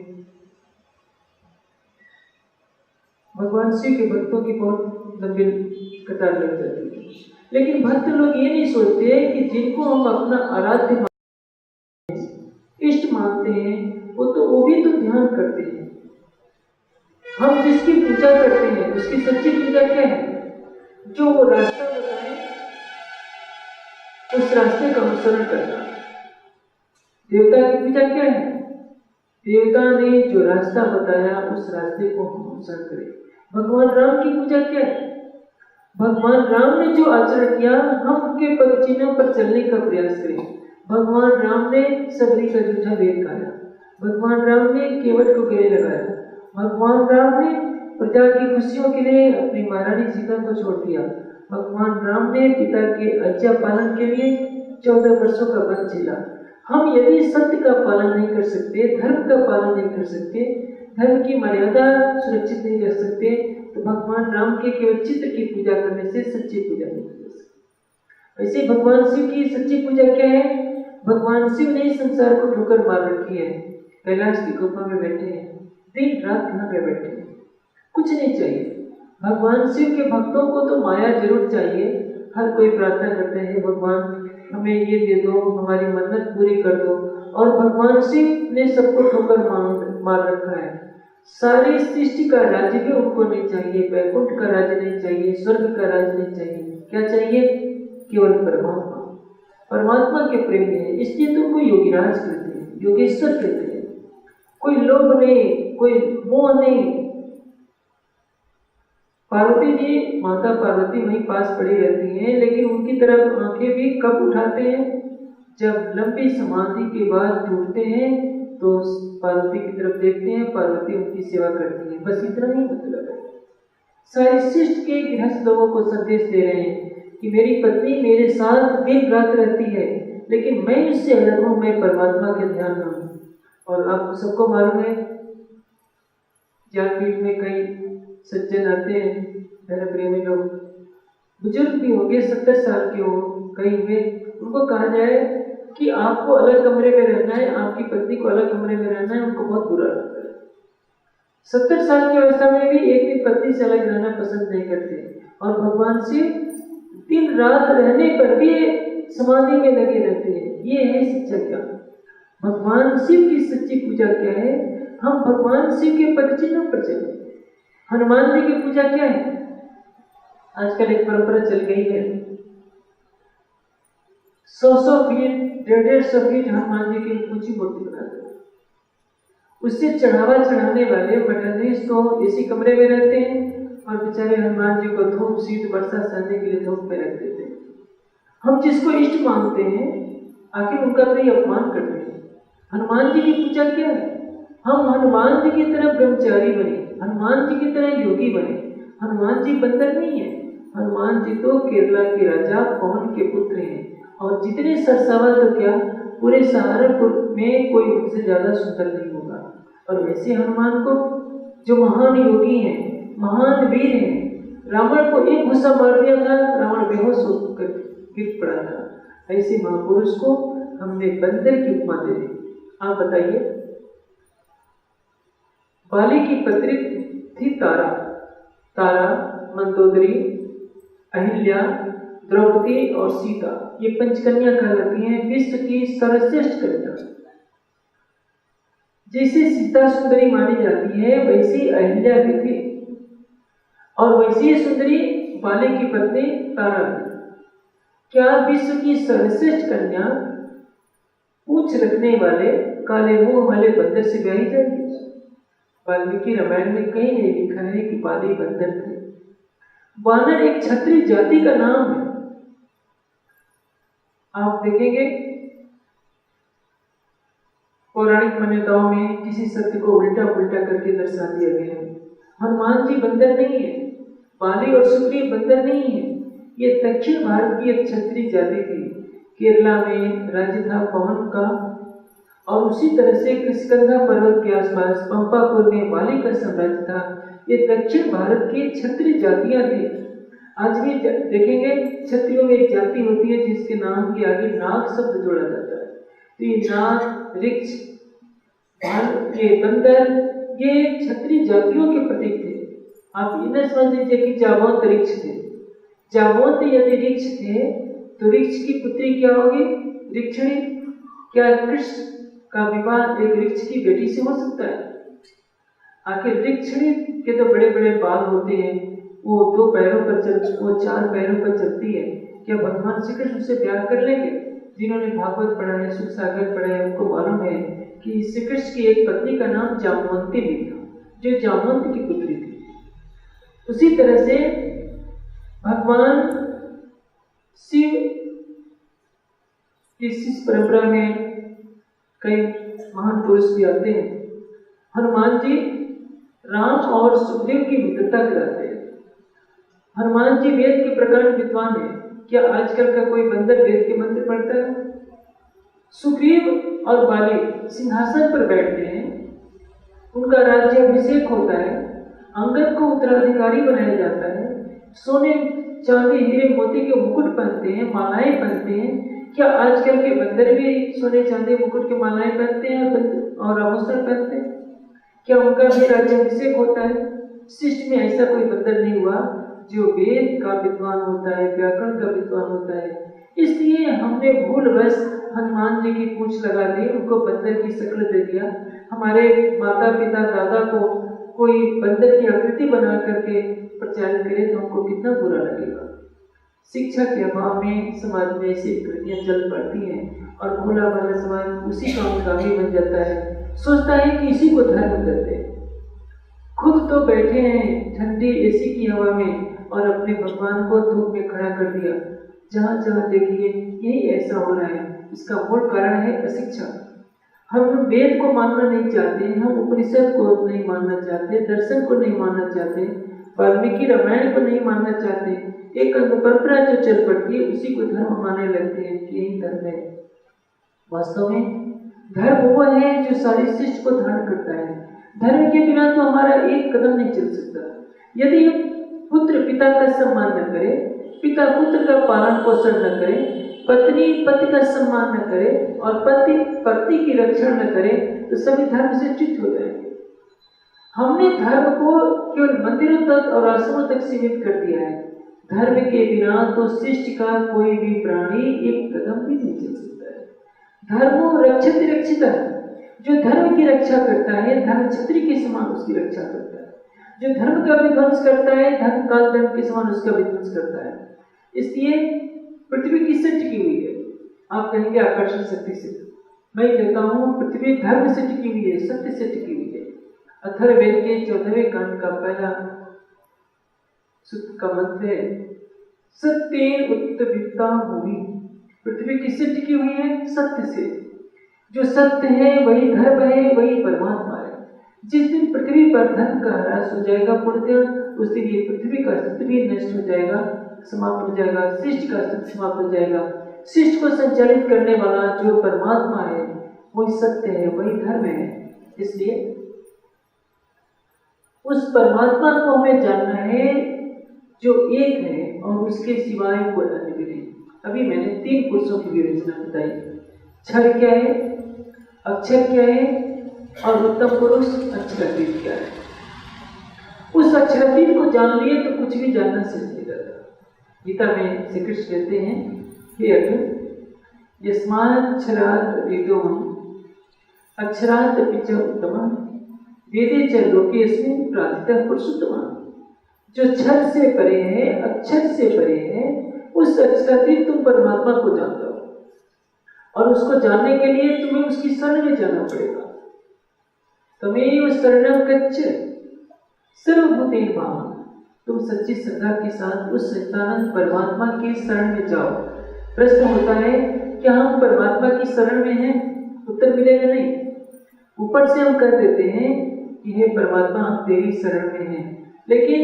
भगवान शिव के भक्तों की बहुत लंबी कतार लग जाती है। लेकिन भक्त लोग ये नहीं सोचते कि जिनको हम अपना आराध्य इष्ट मानते हैं वो भी तो ध्यान करते हैं। हम जिसकी पूजा करते हैं उसकी सच्ची पूजा क्या है? जो वो रास्ता बताए उस रास्ते का अनुसरण करना। देवता की पूजा क्या है? देवता ने जो रास्ता बताया उस रास्ते को हम अनुसरण करें। भगवान राम की पूजा क्या है? भगवान राम ने जो आचरण किया हम उनके पद चिन्हों पर चलने का प्रयास करें। भगवान राम ने सबरी का जूठा वेद खाया, भगवान राम ने केवट को गले लगाया, भगवान राम ने प्रजा की खुशियों के लिए अपनी महारानी सीता को छोड़ दिया, भगवान राम ने पिता के आज्ञा पालन के लिए 14 वर्षों का वन झेला। हम यदि सत्य का पालन नहीं कर सकते, धर्म का पालन नहीं कर सकते, धर्म की मर्यादा सुरक्षित नहीं रख सकते, तो भगवान राम के केवल चित्र की पूजा करने से सच्ची पूजा नहीं कर सकते। वैसे भगवान शिव की सच्ची पूजा क्या है? भगवान शिव ने संसार को ठोकर मार रखी है, कैलाश की गुफा में बैठे हैं, दिन रात ध्यान में बैठे हैं, कुछ नहीं चाहिए। भगवान शिव के भक्तों को तो माया जरूर चाहिए। हर कोई प्रार्थना करते हैं भगवान हमें ये दे दो, हमारी मन्नत पूरी कर दो। और भगवान शिव ने सबको ठोकर मार रखा है। सारी सृष्टि का राज्य भी उनको नहीं चाहिए, वैकुंठ का राज्य नहीं चाहिए, स्वर्ग का राज्य नहीं चाहिए। क्या चाहिए? केवल परमात्मा। परमात्मा के प्रेम में है, इसलिए तो उनको योगीराज कहते हैं, योगेश्वर कहते हैं। कोई लोभ नहीं, कोई मोह नहीं। पार्वती जी, माता पार्वती वहीं पास पड़ी रहती हैं, लेकिन उनकी तरफ आंखें भी कब उठाते हैं? जब लंबी समाधि के बाद टूटते हैं तो पार्वती की तरफ देखते हैं, पार्वती उनकी सेवा करती है, बस इतना ही मतलब है। सारे शिष्ट के गृहस्थ लोगों को संदेश दे रहे हैं कि मेरी पत्नी मेरे साथ दिन रात रहती है, लेकिन मैं इससे अलग हूँ, मैं परमात्मा के ध्यान में हूँ। और आपको सबको मालूम है, ज्ञानपीठ में कई सज्जन आते हैं, धर्म प्रेमी लोग, बुजुर्ग भी होंगे, 70 साल के हो कई हुए, उनको कहा जाए कि आपको अलग कमरे में रहना है, आपकी पत्नी को अलग कमरे में रहना है, उनको बहुत बुरा लगता है। 70 साल की अवस्था में भी एक दिन पत्नी से अलग रहना पसंद नहीं करते, और भगवान से दिन रात रहने पर भी समाधि में लगे रहते हैं। ये है सच्चा क्या? भगवान शिव की सच्ची पूजा क्या है? हम भगवान शिव के पदचिन्हों पर चले। हनुमान जी की पूजा क्या है? आजकल एक परंपरा चल गई है, 100 फीट 150 फीट हनुमान जी की ऊंची मूर्ति बनाते हैं। उससे चढ़ावा चढ़ाने वाले मठाधीश तो इसी कमरे में रहते हैं, और बेचारे हनुमान जी को धूप शीत वर्षा सहने के लिए धूप में रख देते हैं। हम जिसको इष्ट मानते हैं, आखिर उनका तो ये अपमान करते हैं। हनुमान जी की पूजा क्या है? हम हनुमान जी की तरह ब्रह्मचारी बने, हनुमान जी की तरह योगी बने। हनुमान जी बंदर नहीं है, हनुमान जी तो केरला के राजा पवन के पुत्र हैं, और जितने सरसावा तो क्या, पूरे सहारनपुर में कोई उनसे ज्यादा सुंदर नहीं होगा। और वैसे हनुमान को जो महान योगी हैं, महान वीर हैं, रावण को एक गुस्सा मार दिया था, रावण बेहोश होकर गिर पड़ा था, ऐसे महापुरुष को हमने बंदर की उपमा दे दी। आप बताइए, बाली की पत्नी थी तारा, तारा, मंदोदरी, अहिल्या, द्रौपदी और सीता, ये पंचकन्या कहलाती हैं, विश्व की सर्वश्रेष्ठ कन्या। जैसे सीता सुंदरी मानी जाती है, वैसी अहिल्या भी थी, और वैसी सुंदरी बाली की पत्नी तारा थी। क्या विश्व की सर्वश्रेष्ठ कन्या पूछ रखने वाले काले मुंह वाले बंदर से ब्याही जाएगी? वाल्मीकि रामायण में कहीं नहीं लिखा है कि बाली बंदर थे। वानर एक क्षत्रिय जाति का नाम है। आप देखेंगे पौराणिक मान्यताओं में किसी सत्य को उल्टा पुल्टा करके दर्शा दिया गया है। हनुमान जी बंदर नहीं है, बाली और सुग्रीव बंदर नहीं है, ये दक्षिण भारत की एक क्षत्रिय जाति थी। केरला में राज्य था पवन का, और उसी तरह से किष्किंधा पर्वत के आसपास पंपापुर में बाली का साम्राज्य था। ये दक्षिण भारत की क्षत्रिय जातियां थी। आज भी देखेंगे क्षत्रियों में एक जाति होती है जिसके नाम के आगे नाग शब्द जोड़ा जाता है। तो ये नाग, रिक्ष, ये बंदर, ये क्षत्रिय जातियों के प्रतीक थे। आप इन्हें समझ लीजिए कि जाबवंत रिक्ष थे। जाबवंत यदि रिक्ष थे तो रिक्ष की पुत्री क्या होगी? रिक्षणी। क्या कृष्ण का विवाह एक रिक्ष की बेटी से हो सकता है? आखिर रिक्षणी के तो बड़े बड़े बाल होते हैं, वो 2 पैरों पर वो 4 पैरों पर चलती है। क्या भगवान श्री कृष्ण उससे प्यार कर लेंगे? जिन्होंने भागवत पढ़ा है, सुख सागर पढ़ा है, उनको मालूम है कि श्री कृष्ण की एक पत्नी का नाम जामवंती भी था, जो जामवंत की पुत्री थी। उसी तरह से भगवान शिव इस परंपरा में कई महान पुरुष भी आते हैं। हनुमान जी राम और सुग्रीव की मित्रता कराते हैं। हनुमान जी वेद के प्रकांड विद्वान हैं। क्या आजकल का कोई बंदर वेद के मंत्र पढ़ता है? सुग्रीव और बाली सिंहासन पर बैठते हैं, उनका राज्याभिषेक होता है, अंगद को उत्तराधिकारी बनाया जाता है, सोने चांदी हीरे मोती के मुकुट पहनते हैं, मालाएं पहनते हैं। क्या आजकल के बंदर भी सोने चांदी मुकुट के मालाएं पहनते हैं और आभूषण पहनते हैं? क्या उनका भी राज्याभिषेक होता है? सृष्टि में ऐसा कोई बंदर नहीं हुआ जो वेद का विद्वान होता है, व्याकरण का विद्वान होता है। इसलिए हमने भूलवश हनुमान जी की पूंछ लगा दी, उनको बंदर की शक्ल दे दिया। हमारे माता पिता दादा को कोई बंदर की आकृति बना करके प्रचारित करे तो हमको कितना बुरा लगेगा। शिक्षा के अभाव में समाज में ऐसी कृतियां चल पड़ती हैं, और भोला भाला समाज उसी का अनुगामी बन जाता है, सोचता है कि इसी को धर्म करते हैं। खुद तो बैठे हैं ठंडी एसी की हवा में और अपने भगवान को धूप में खड़ा कर दिया। जहां जहां देखिए यही ऐसा हो रहा है। इसका मूल कारण है अशिक्षा। हम वेद को मानना नहीं चाहते, हम उपनिषद को नहीं मानना चाहते, दर्शन को नहीं मानना चाहते, वाल्मीकि रामायण को नहीं मानना चाहते। एक परंपरा जो चल पड़ती है उसी को धर्म मानने लगते हैं कि यही धर्म है। वास्तव में धर्म वो है जो सारी सृष्टि को धारण करता है। धर्म के बिना तो हमारा एक कदम नहीं चल सकता। यदि पुत्र पिता का सम्मान न करे, पिता पुत्र का पालन पोषण न करे, पत्नी पति का सम्मान न करे और पति पत्नी की रक्षा न करे, तो सभी धर्म से च्युत हो जाएंगे। हमने धर्म को केवल मंदिरों तक और आश्रमों तक सीमित कर दिया है। धर्म के बिना तो सृष्टि का कोई भी प्राणी एक कदम भी नहीं चल सकता है। धर्मो रक्षति रक्षिता, जो धर्म की रक्षा करता है धर्म छत्री के समान उसकी रक्षा करता है। जो धर्म का विध्वंस करता है धर्म काल धर्म के समान उसका विध्वंस करता है। इसलिए पृथ्वी किससे टिकी हुई है? आप कहेंगे आकर्षण शक्ति से। मैं कहता हूँ पृथ्वी धर्म से टिकी हुई है, सत्य से टिकी हुई है। अथर्ववेद के 14वें कांड का पहला सूत्र का मंत्र है सत्येन उत्तवित्ता भूमि। पृथ्वी किससे टिकी हुई है? सत्य से। जो सत्य है वही धर्म है, वही परमात्मा है। जिस दिन पृथ्वी पर धर्म का ह्रास हो जाएगा पूर्णतः, उस दिन ये पृथ्वी का अस्तित्व भी नष्ट हो जाएगा, समाप्त हो जाएगा, सृष्टि का अस्तित्व समाप्त हो जाएगा। सृष्टि को संचालित करने वाला जो परमात्मा है वही सत्य है, वही धर्म है। इसलिए उस परमात्मा को हमें जानना है जो एक है और उसके सिवाय कोई अन्य भी नहीं। अभी मैंने 3 पुरुषों की विवेचना बताई। क्षर क्या है, अक्षर क्या है और उत्तम पुरुष अक्षरातीत क्या है। उस अक्षरातीत को जान लिए तो कुछ भी जानना सिद्ध हो जाता। गीता में श्री कृष्ण कहते हैं हे अर्जुन यस्माक्षरात् वेदोऽहम् अक्षरात् पिच उत्तमः वेदे च लोकेऽस्मिन् प्राथितः पुरुषोत्तमः। जो क्षर से परे है, अक्षर से परे है, उस अक्षरातीत तुम परमात्मा को जानते हो और उसको जानने के लिए तुम्हें उसकी शरण में जाना पड़ेगा। तमेव शरणं गच्छ सर्वभूतेन भावः। तुम सच्ची श्रद्धा के साथ उस सच्चिदानंद परमात्मा की शरण में जाओ। प्रश्न होता है क्या हम परमात्मा की शरण में हैं? उत्तर मिलेगा नहीं। ऊपर से हम कह देते हैं कि हे परमात्मा हम तेरी शरण में हैं, लेकिन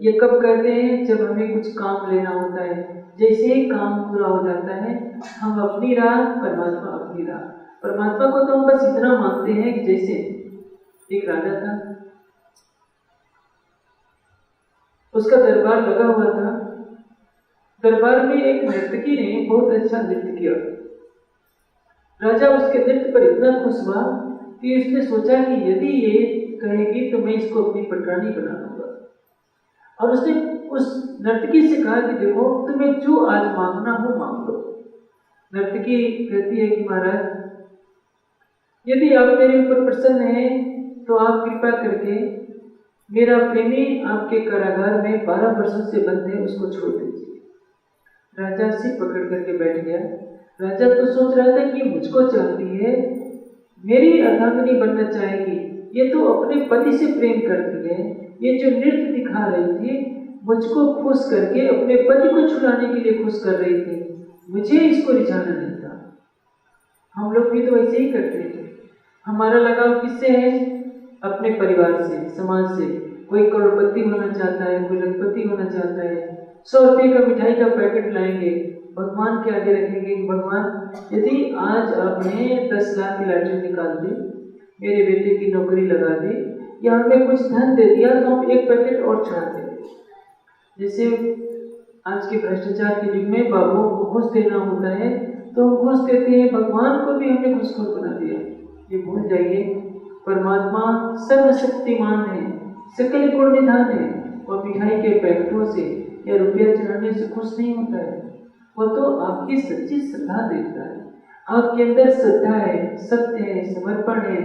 ये कब कहते हैं? जब हमें कुछ काम लेना होता है। जैसे ही काम पूरा हो जाता है हम अपनी राह, परमात्मा अपनी राह। परमात्मा को तो हम बस इतना मानते हैं कि जैसे एक राजा था, उसका दरबार लगा हुआ था। दरबार में एक नर्तकी ने बहुत अच्छा नृत्य किया। राजा उसके नृत्य पर इतना खुश हुआ कि उसने सोचा कि यदि ये कहेगी तो मैं इसको अपनी पटरानी बना दूंगा। और उसने उस नर्तकी से कहा कि देखो तुम्हें जो आज मांगना हो मांग लो। नर्तकी कहती है कि महाराज यदि आप मेरे ऊपर प्रसन्न हैं तो आप कृपा करके मेरा प्रेमी आपके कारागार में 12 वर्षों से बंद है, उसको छोड़ दीजिए। राजा सिर पकड़ करके बैठ गया। राजा तो सोच रहा था कि मुझको चाहती है, मेरी अर्धांगिनी बनना चाहेगी, ये तो अपने पति से प्रेम करती है, ये जो नृत्य दिखा रही थी मुझको खुश करके अपने पति को छुड़ाने के लिए खुश कर रही थी, मुझे इसको रिझाना नहीं था। हम लोग भी तो ऐसे ही करते थे। हमारा लगाव किससे है? अपने परिवार से, समाज से। कोई करोड़पति होना चाहता है, कोई लखपति होना चाहता है। 100 रुपये का मिठाई का पैकेट लाएंगे, भगवान के आगे रखेंगे। भगवान यदि आज आपने 10 लाख की लॉटरी निकाल दी, मेरे बेटे की नौकरी लगा दी या हमें कुछ धन दे दिया तो हम एक पैकेट और चढ़ा देंगे। जैसे आज के भ्रष्टाचार के युग में बाबुओं को घूस देना होता है तो हम घूस देते हैं, भगवान को भी हमने घूसखोर बना दिया। ये भूल जाइए परमात्मा सर्वशक्तिमान है, सकल गुण निधान है और मिठाई के पैकेटों से या रुपया चढ़ाने से खुश नहीं होता है। वो तो आपकी सच्ची श्रद्धा देखता है, आपके अंदर श्रद्धा है, सत्य है, समर्पण है,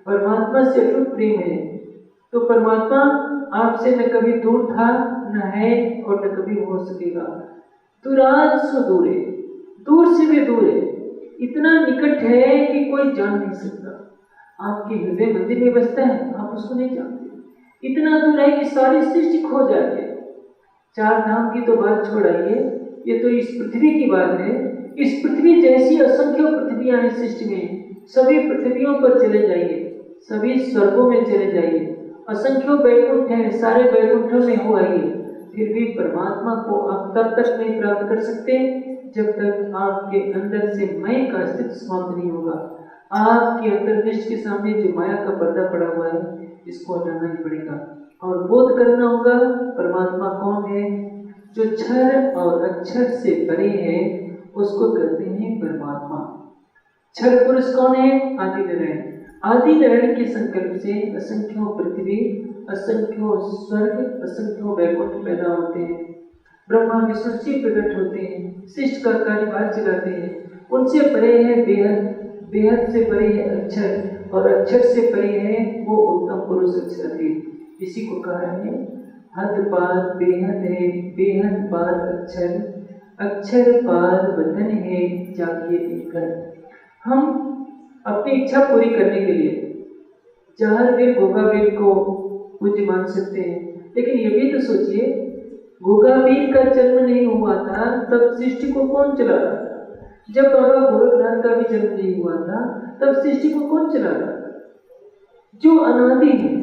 परमात्मा से अटूट प्रेम है। तो परमात्मा आपसे न कभी दूर था, न है और न कभी हो सकेगा। दूराज सो दूर है, दूर से भी दूर है, इतना निकट है कि कोई जान नहीं सकता। आपके हृदय मंदिर में बसता है, आप उसको नहीं जानते। इतना दूर है कि सारी सृष्टि खो जाती है। 4 धाम की तो बात छोड़ आइए, ये तो इस पृथ्वी की बात है। इस पृथ्वी जैसी असंख्य पृथ्वियां हैं सृष्टि में, सभी पृथ्वियों पर चले जाइए, सभी स्वर्गों में चले जाइए, असंख्यों बैकुंठ हैं, सारे बैकुंठों में हो आइए, फिर भी परमात्मा को आप तब तक नहीं प्राप्त कर सकते जब तक आपके अंदर से मैं का अस्तित्व समाप्त नहीं होगा। आपके अंतर्दृष्टि के सामने जो माया का पर्दा पड़ा हुआ है, इसको हटाना ही पड़ेगा और बोध करना होगा परमात्मा कौन है। जो क्षर और अक्षर से परे है उसको कहते हैं परमात्मा। क्षर पुरुष कौन है? आदि नारायण। आदि नारायण के संकल्प से असंख्यों पृथ्वी, असंख्यों स्वर्ग, असंख्यों वैकुंठ पैदा होते हैं। ब्रह्मा विष्णु शिव प्रकट होते हैं, शिष्ट का कार्यभार चलाते हैं। उनसे परे है बेहद, बेहद से परे है अक्षर, और अक्षर से परे है वो उत्तम पुरुष अक्षरातीत। इसी को कहा है हद पार बेहद है, बेहद पार अक्षर, अक्षर पार वतन है जागिए देखकर। हम अपनी इच्छा पूरी करने के लिए जहरवीर गोगावीर को पूज्य मान सकते हैं, लेकिन ये भी तो सोचिए गोगावीर का जन्म नहीं हुआ था तब सृष्टि को कौन चला रहा था? जब बाबा गोरखनाथ का भी जन्म नहीं हुआ था तब सृष्टि को कौन चला रहा था? जो अनादि है,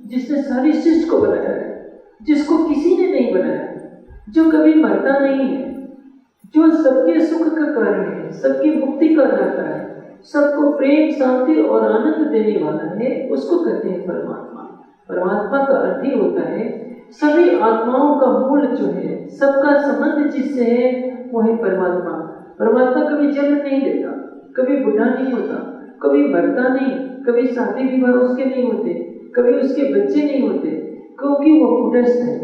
जिसने सारी सृष्टि को बनाया है, जिसको किसी ने नहीं बनाया है, जो कभी मरता नहीं है, जो सबके सुख का कारण है, सबकी मुक्ति का दाता है, सबको प्रेम शांति और आनंद देने वाला है, उसको कहते हैं परमात्मा। परमात्मा का अर्थ ही होता है सभी आत्माओं का मूल जो है, सबका संबंध जिससे है वो है परमात्मा। परमात्मा कभी जन्म नहीं लेता, कभी बुढ़ा नहीं होता, कभी मरता नहीं, कभी शादी विवाह उसके नहीं होते, कभी उसके बच्चे नहीं होते, क्योंकि वो कुटस्थ है।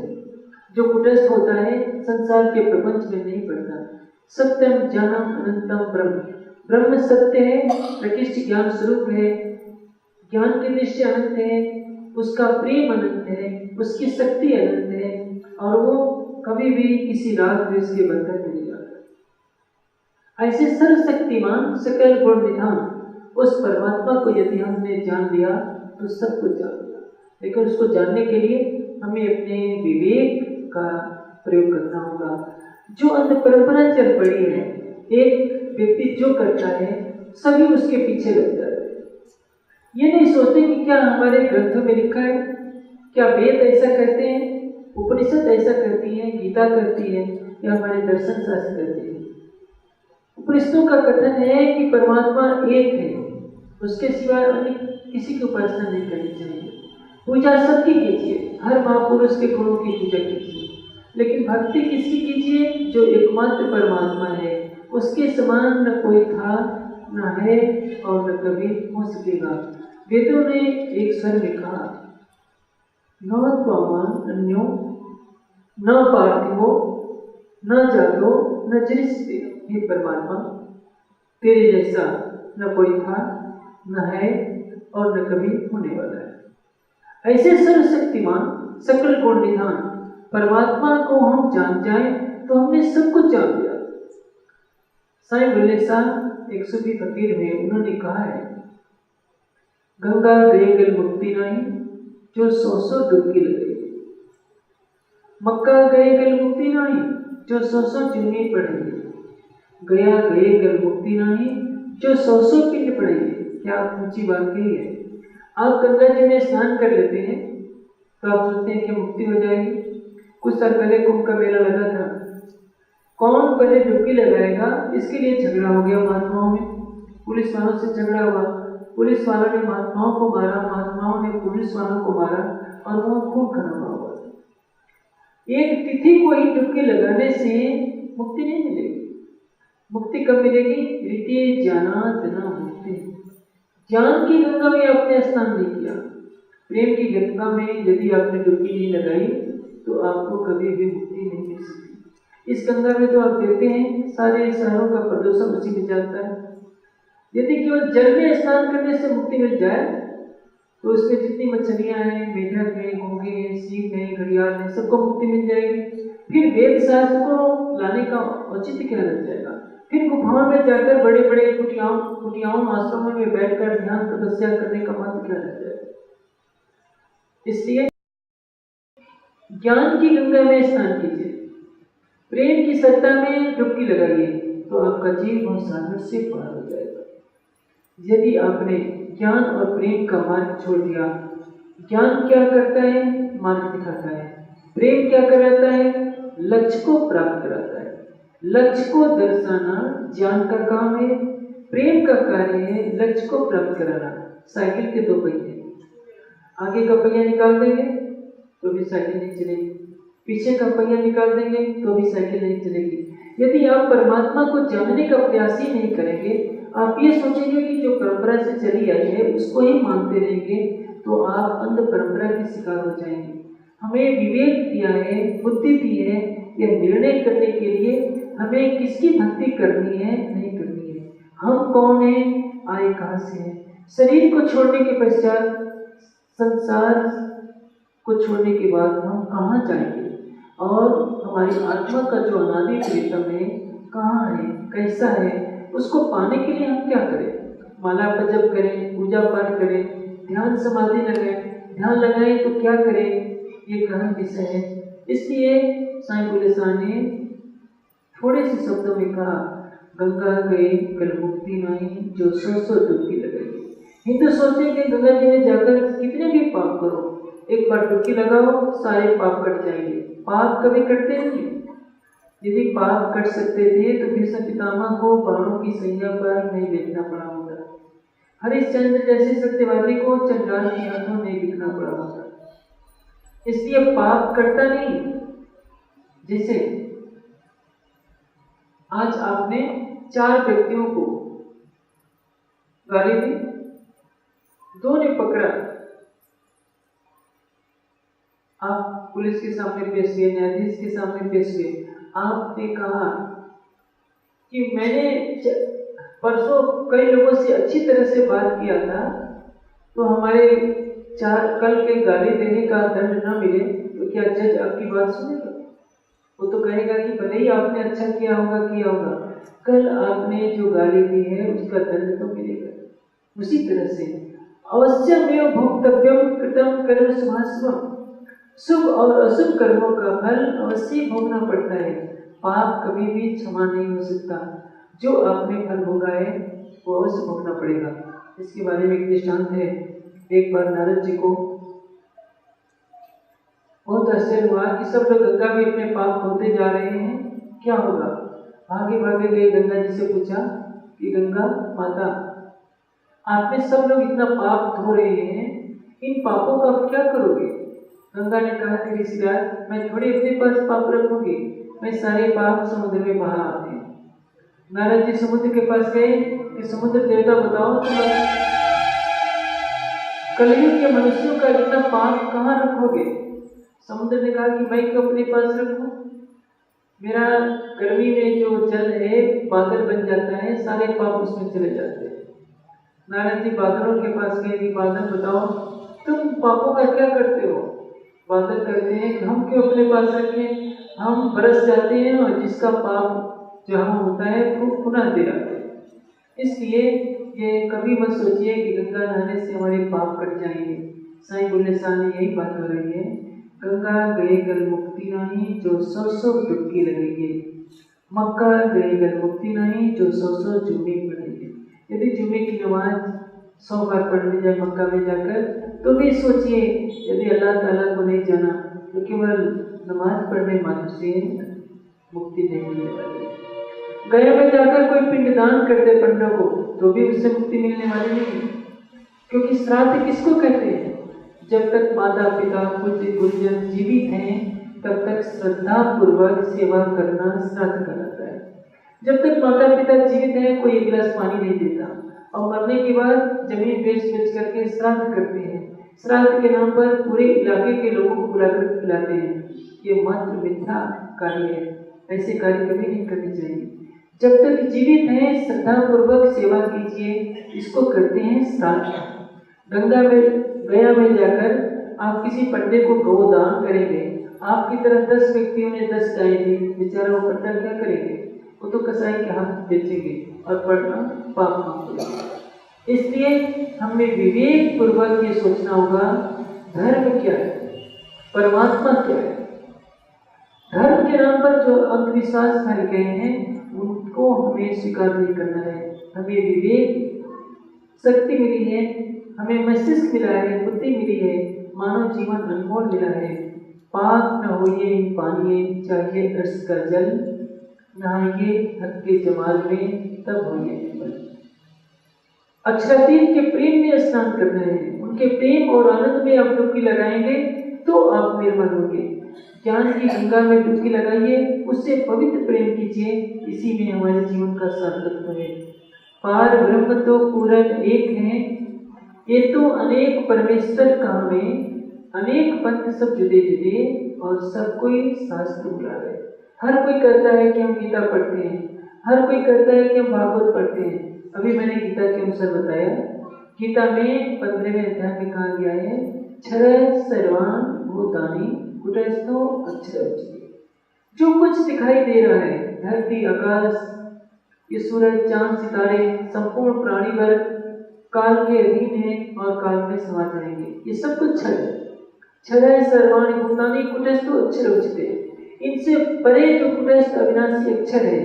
जो कुटस्थ होता है संसार के प्रपंच में नहीं पड़ता। सत्यम ज्ञानम अनंतम ब्रह्म, ब्रह्म सत्य है, प्रकृष्ट ज्ञान स्वरूप है, ज्ञान की दृष्टि अनंत है, उसका प्रेम अनंत है, उसकी शक्ति अनंत है, और वो कभी भी किसी राग द्वेष के बंधन में नहीं जाता। ऐसे सर्वशक्तिमान सकल गुण निधान उस परमात्मा को यदि हमने जान लिया तो सब कुछ जान लिया। लेकिन उसको जानने के लिए हमें अपने विवेक का प्रयोग करना होगा। जो अंध परंपरा चल पड़ी है, एक व्यक्ति जो करता है सभी उसके पीछे लग जाते हैं। ये नहीं सोचते कि क्या हमारे ग्रंथों में लिखा है, क्या वेद ऐसा कहते हैं, उपनिषद ऐसा करती है, गीता करती है, या हमारे दर्शन शास्त्र करते हैं। उपनिषदों का कथन है कि परमात्मा एक है, उसके सिवाय अन्य किसी की उपासना नहीं करनी चाहिए। पूजा सबकी कीजिए, हर महापुरुष के गुणों की पूजा कीजिए, लेकिन भक्ति किसकी कीजिए? जो एकमात्र परमात्मा है, उसके समान न कोई था, न है और न कभी हो सकेगा। वेदों ने एक स्वर में कहा, न त्वामान अन्यो न पार्थिवो न जातो न जनिष्यते। हे परमात्मा, तेरे जैसा न कोई था, न है और न कभी होने वाला है। ऐसे सर्वशक्तिमान सकल गुण निधान परमात्मा को हम जान जाएं तो हमने सब कुछ जान लिया। साईं बुल्ले साहब एक सूफी फकीर में उन्होंने कहा है, गंगा गए गल मुक्ति नहीं जो 100 डुबकी लगे, मक्का गए गल मुक्ति नहीं जो 100 चुन्नी पड़ेंगे, गया गए गल मुक्ति नहीं जो 100 पिंड पड़ेंगे। क्या ऊंची बात कही है। आप गंगा जी में स्नान कर लेते हैं तो आप सोचते हैं कि मुक्ति हो जाएगी। कुछ साल पहले कुंभ का मेला लगा था, कौन पहले डुबकी लगाएगा इसके लिए झगड़ा हो गया महात्माओं में, पुलिस वालों से झगड़ा हुआ, पुलिस वालों ने महात्माओं को मारा, महात्माओं ने पुलिस वालों को मारा और वो खूब खराब हुआ। एक तिथि को ही डुबकी लगाने से मुक्ति नहीं मिलेगी। मुक्ति कब मिलेगी? रीति ज्ञानात न मुक्ति। ज्ञान की गंगा में आपने स्नान नहीं किया, प्रेम की गंगा में यदि आपने डुबकी नहीं लगाई तो आपको कभी भी मुक्ति नहीं मिल सकती। इस गंगा में तो आप देखते हैं सारे शहरों का प्रदूषण उसी में जाता है। यदि केवल जल में स्नान करने से मुक्ति मिल जाए तो उसमें जितनी मछलियां हैं, मेढक है, घोंघे हैं, सीप है, घड़ियाल है, सबको मुक्ति मिल जाएगी। फिर वेद शास्त्र को लाने का औचित्य क्या लग जाएगा? फिर गुफाओं में जाकर बड़े बड़े कुटियाओं आश्रमों में बैठकर ध्यान तपस्या करने का महत्व क्या लग जाएगा? इसलिए ज्ञान की गंगा में स्नान कीजिए, प्रेम की सत्ता में डुबकी लगाइए तो आपका जीवन सागर से पार हो जाएगा। यदि आपने ज्ञान और प्रेम का मार्ग छोड़ दिया, ज्ञान क्या करता है? मार्ग दिखाता है। प्रेम क्या कराता है? लक्ष्य को प्राप्त कराता है। लक्ष्य को दर्शाना ज्ञान का काम है, प्रेम का कार्य है लक्ष्य को प्राप्त कराना। साइकिल के दो पहिए, आगे का पहिया निकाल देंगे तो भी साइकिल नहीं चलेगी, पीछे का पहिया निकाल देंगे तो भी साइकिल नहीं चलेगी। यदि आप परमात्मा को जानने का प्रयास ही नहीं करेंगे, आप ये सोचेंगे कि जो परंपरा से चली आई है उसको ही मानते रहेंगे, तो आप अंध परंपरा के शिकार हो जाएंगे। हमें विवेक दिया है, बुद्धि दी है, यह निर्णय करने के लिए हमें किसकी भक्ति करनी है नहीं करनी है, हम कौन है, आए कहाँ से है। शरीर को छोड़ने के पश्चात, संसार को छोड़ने के बाद हम कहाँ जाएंगे, और हमारी आत्मा का जो अनादि प्रीतम है कहाँ है, कैसा है, उसको पाने के लिए हम क्या करें? माला का जप करें, पूजा पाठ करें, ध्यान समाधि लगाएं। ध्यान लगाएं तो क्या करें, ये गहन विषय है। इसलिए साईं बुल्ले शाह ने थोड़े से शब्दों में कहा, गंगा गए कल मुक्ति नहीं, जो सौ डुबकी लगाई। हिंदू सोचते हैं कि गंगा जी में जाकर कितने भी पाप करो, एक बार डुबकी लगाओ सारे पाप कट जाएंगे। पाप कभी कटते नहीं। यदि पाप कट सकते थे तो भीष्म पितामह को बाणों की सैया पर नहीं लेटना पड़ा होता, हरिश्चंद्र जैसे सत्यवादी को चंडाल के हाथों नहीं दिखना पड़ा होता। इसलिए पाप कटता नहीं। जैसे आज आपने 4 व्यक्तियों को गाली दी, 2 ने पकड़ा, आप पुलिस के सामने पेश हुए, न्यायाधीश के सामने पेश हुए, आपने कहा कि मैंने परसों कई लोगों से अच्छी तरह से बात किया था, तो हमारे 4 कल के गाली देने का दंड न मिले तो क्या जज आपकी बात सुनेगा? वो तो कहेगा कि भले ही आपने अच्छा किया होगा, कल आपने जो गाली दी है उसका दंड तो मिलेगा। उसी तरह से अवश्यमेव भोक्तव्यम कृतम कर्म शुभाशुभम, शुभ और अशुभ कर्मों का फल अवश्य भोगना पड़ता है। पाप कभी भी क्षमा नहीं हो सकता, जो आपने फल भोगा है वो अवश्य भोगना पड़ेगा। इसके बारे में एक दृष्टांत है। एक बार नारद जी को बहुत आश्चर्य हुआ कि सब लोग गंगा में अपने पाप धोते जा रहे हैं, क्या होगा? भागे भागे गए, गंगा जी से पूछा कि गंगा माता, आप में सब लोग इतना पाप धो रहे हैं, इन पापों का आप क्या करोगे? गंगा ने कहा कि ऋषिराज, मैं थोड़ी अपने पास पाप रखूंगी, मैं सारे पाप समुद्र में बहा आते हैं। नारद जी समुद्र के पास गए कि समुद्र देवता बताओ, तुम कलयुग के मनुष्यों का इतना पाप कहाँ रखोगे? समुद्र ने कहा कि मैं क्यों अपने पास रखूं, मेरा गर्मी में जो जल है बादल बन जाता है, सारे पाप उसमें चले जाते हैं। नारद जी बादलों के पास गए कि बादल बताओ तुम पापों का क्या करते हो? बादल कहते हैं कि हम क्यों अपने पास रखें, हम बरस जाते हैं और जिसका पाप जहाँ होता है वो पुनः दे आते हैं। इसलिए ये कभी मत सोचिए कि गंगा नहाने से हमारे पाप कट जाएंगे। साईं बुल्ले शाह ने यही बात हो रही है, गंगा गए कल मुक्ति नहीं, जो 100 डुबकी लगेगी। मक्का गए कल मुक्ति नहीं, जो 100 जुम्मे पढ़ेंगे। यदि जुम्मे की नमाज 100 बार पढ़ ली जाए मक्का में जाकर, तो भी सोचिए यदि अल्लाह ताला को नहीं जाना तो केवल नमाज पढ़ने मात्र से मुक्ति नहीं मिलने वाली। गया में जाकर कोई पिंडदान कर दे पंडों को तो भी उससे मुक्ति मिलने वाली नहीं, क्योंकि श्राद्ध किसको कहते हैं? जब तक माता पिता पूज्य गुरुजन जीवित हैं तब तक श्रद्धा पूर्वक सेवा करना श्राद्ध कहलाता है। जब तक माता पिता जीवित हैं कोई एक गिलास पानी नहीं देता, और मरने के बाद जमीन बेच करके श्राद्ध करते हैं। श्राद्ध के नाम पर पूरे इलाके के लोगों को बुलाकर खिलाते हैं। ये मात्र मिथ्या कार्य है, ऐसे कार्य कभी नहीं करने चाहिए। जब तक जीवित हैं श्रद्धा पूर्वक सेवा कीजिए, इसको करते हैं श्राद्ध। गंगा में गया में जाकर आप किसी पंडे को गोदान करेंगे, आपकी तरह 10 व्यक्तियों ने 10 गायें दी, बेचारा वो पंडा क्या करेंगे? वो तो कसाई के हाथ बेचेंगे और पढ़ना पाप मांगेंगे। इसलिए हमें विवेक पूर्वक ये सोचना होगा, धर्म क्या है, परमात्मा क्या है। धर्म के नाम पर जो अंधविश्वास फैल गए हैं उनको हमें स्वीकार नहीं करना है। हमें विवेक शक्ति मिली है, हमें मस्तिष्क मिला है, बुद्धि मिली है, मानव जीवन अनमोल मिला है। पाक न होइए पानिए चाहिए अर्श का जल, नहाइए हक के जमाल में तब होइए निर्मल। अक्षरातीत के प्रेम में स्नान करना है, उनके प्रेम और आनंद में आप डुबकी लगाएंगे तो आप निर्मल होंगे। ज्ञान की गंगा में डुबकी लगाइए, उससे पवित्र प्रेम कीजिए, इसी में हमारे जीवन का सार्थकत्व है। पार ब्रह्म तो पूर्ण एक है, ये तो अनेक परमेश्वर कहाँ में, अनेक पंथ सब जुदे जुदे और सब कोई शास्त्र बुला रहे। हर कोई कहता है कि हम गीता पढ़ते हैं, हर कोई कहता है कि हम भागवत पढ़ते हैं। अभी मैंने गीता के अनुसार बताया, गीता में 15वें अध्याय में कहा गया है, क्षर सर्वान भूतानि कुटस्थो अक्षर उच्यते। जो कुछ दिखाई दे रहा है, धरती, आकाश, ये सूरज, चांद, सितारे, संपूर्ण प्राणी वर्ग काल के अधीन है और काल में समा जाएंगे। ये सब कुछ क्षर है। क्षर सर्वाणि भूतानि कुटस्थो अक्षर उच्यते। इनसे परे जो कुटस्थ अविनाशी अक्षर है,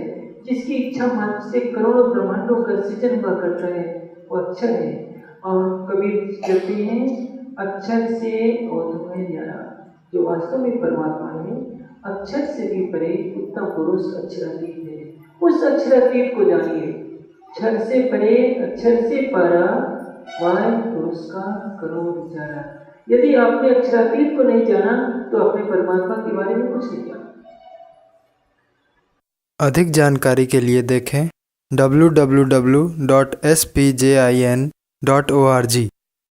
जिसकी इच्छा मात्र से करोड़ों ब्रह्मांडों का सृजन हुआ करता है, वो अक्षर है। और कबीर कहते हैं, अक्षर से औध में न्यारा। जो वास्तव में परमात्मा है, अक्षर से भी परे उत्तम पुरुष अक्षरातीत है। उस अक्षरातीत को जानिए। क्षर से परे, अक्षर से पारा, वाय पुरुष का करो विचारा। यदि आपने अक्षरातीत को नहीं जाना तो अपने परमात्मा के बारे में कुछ नहीं जाना।
अधिक जानकारी के लिए देखें www.spjin.org।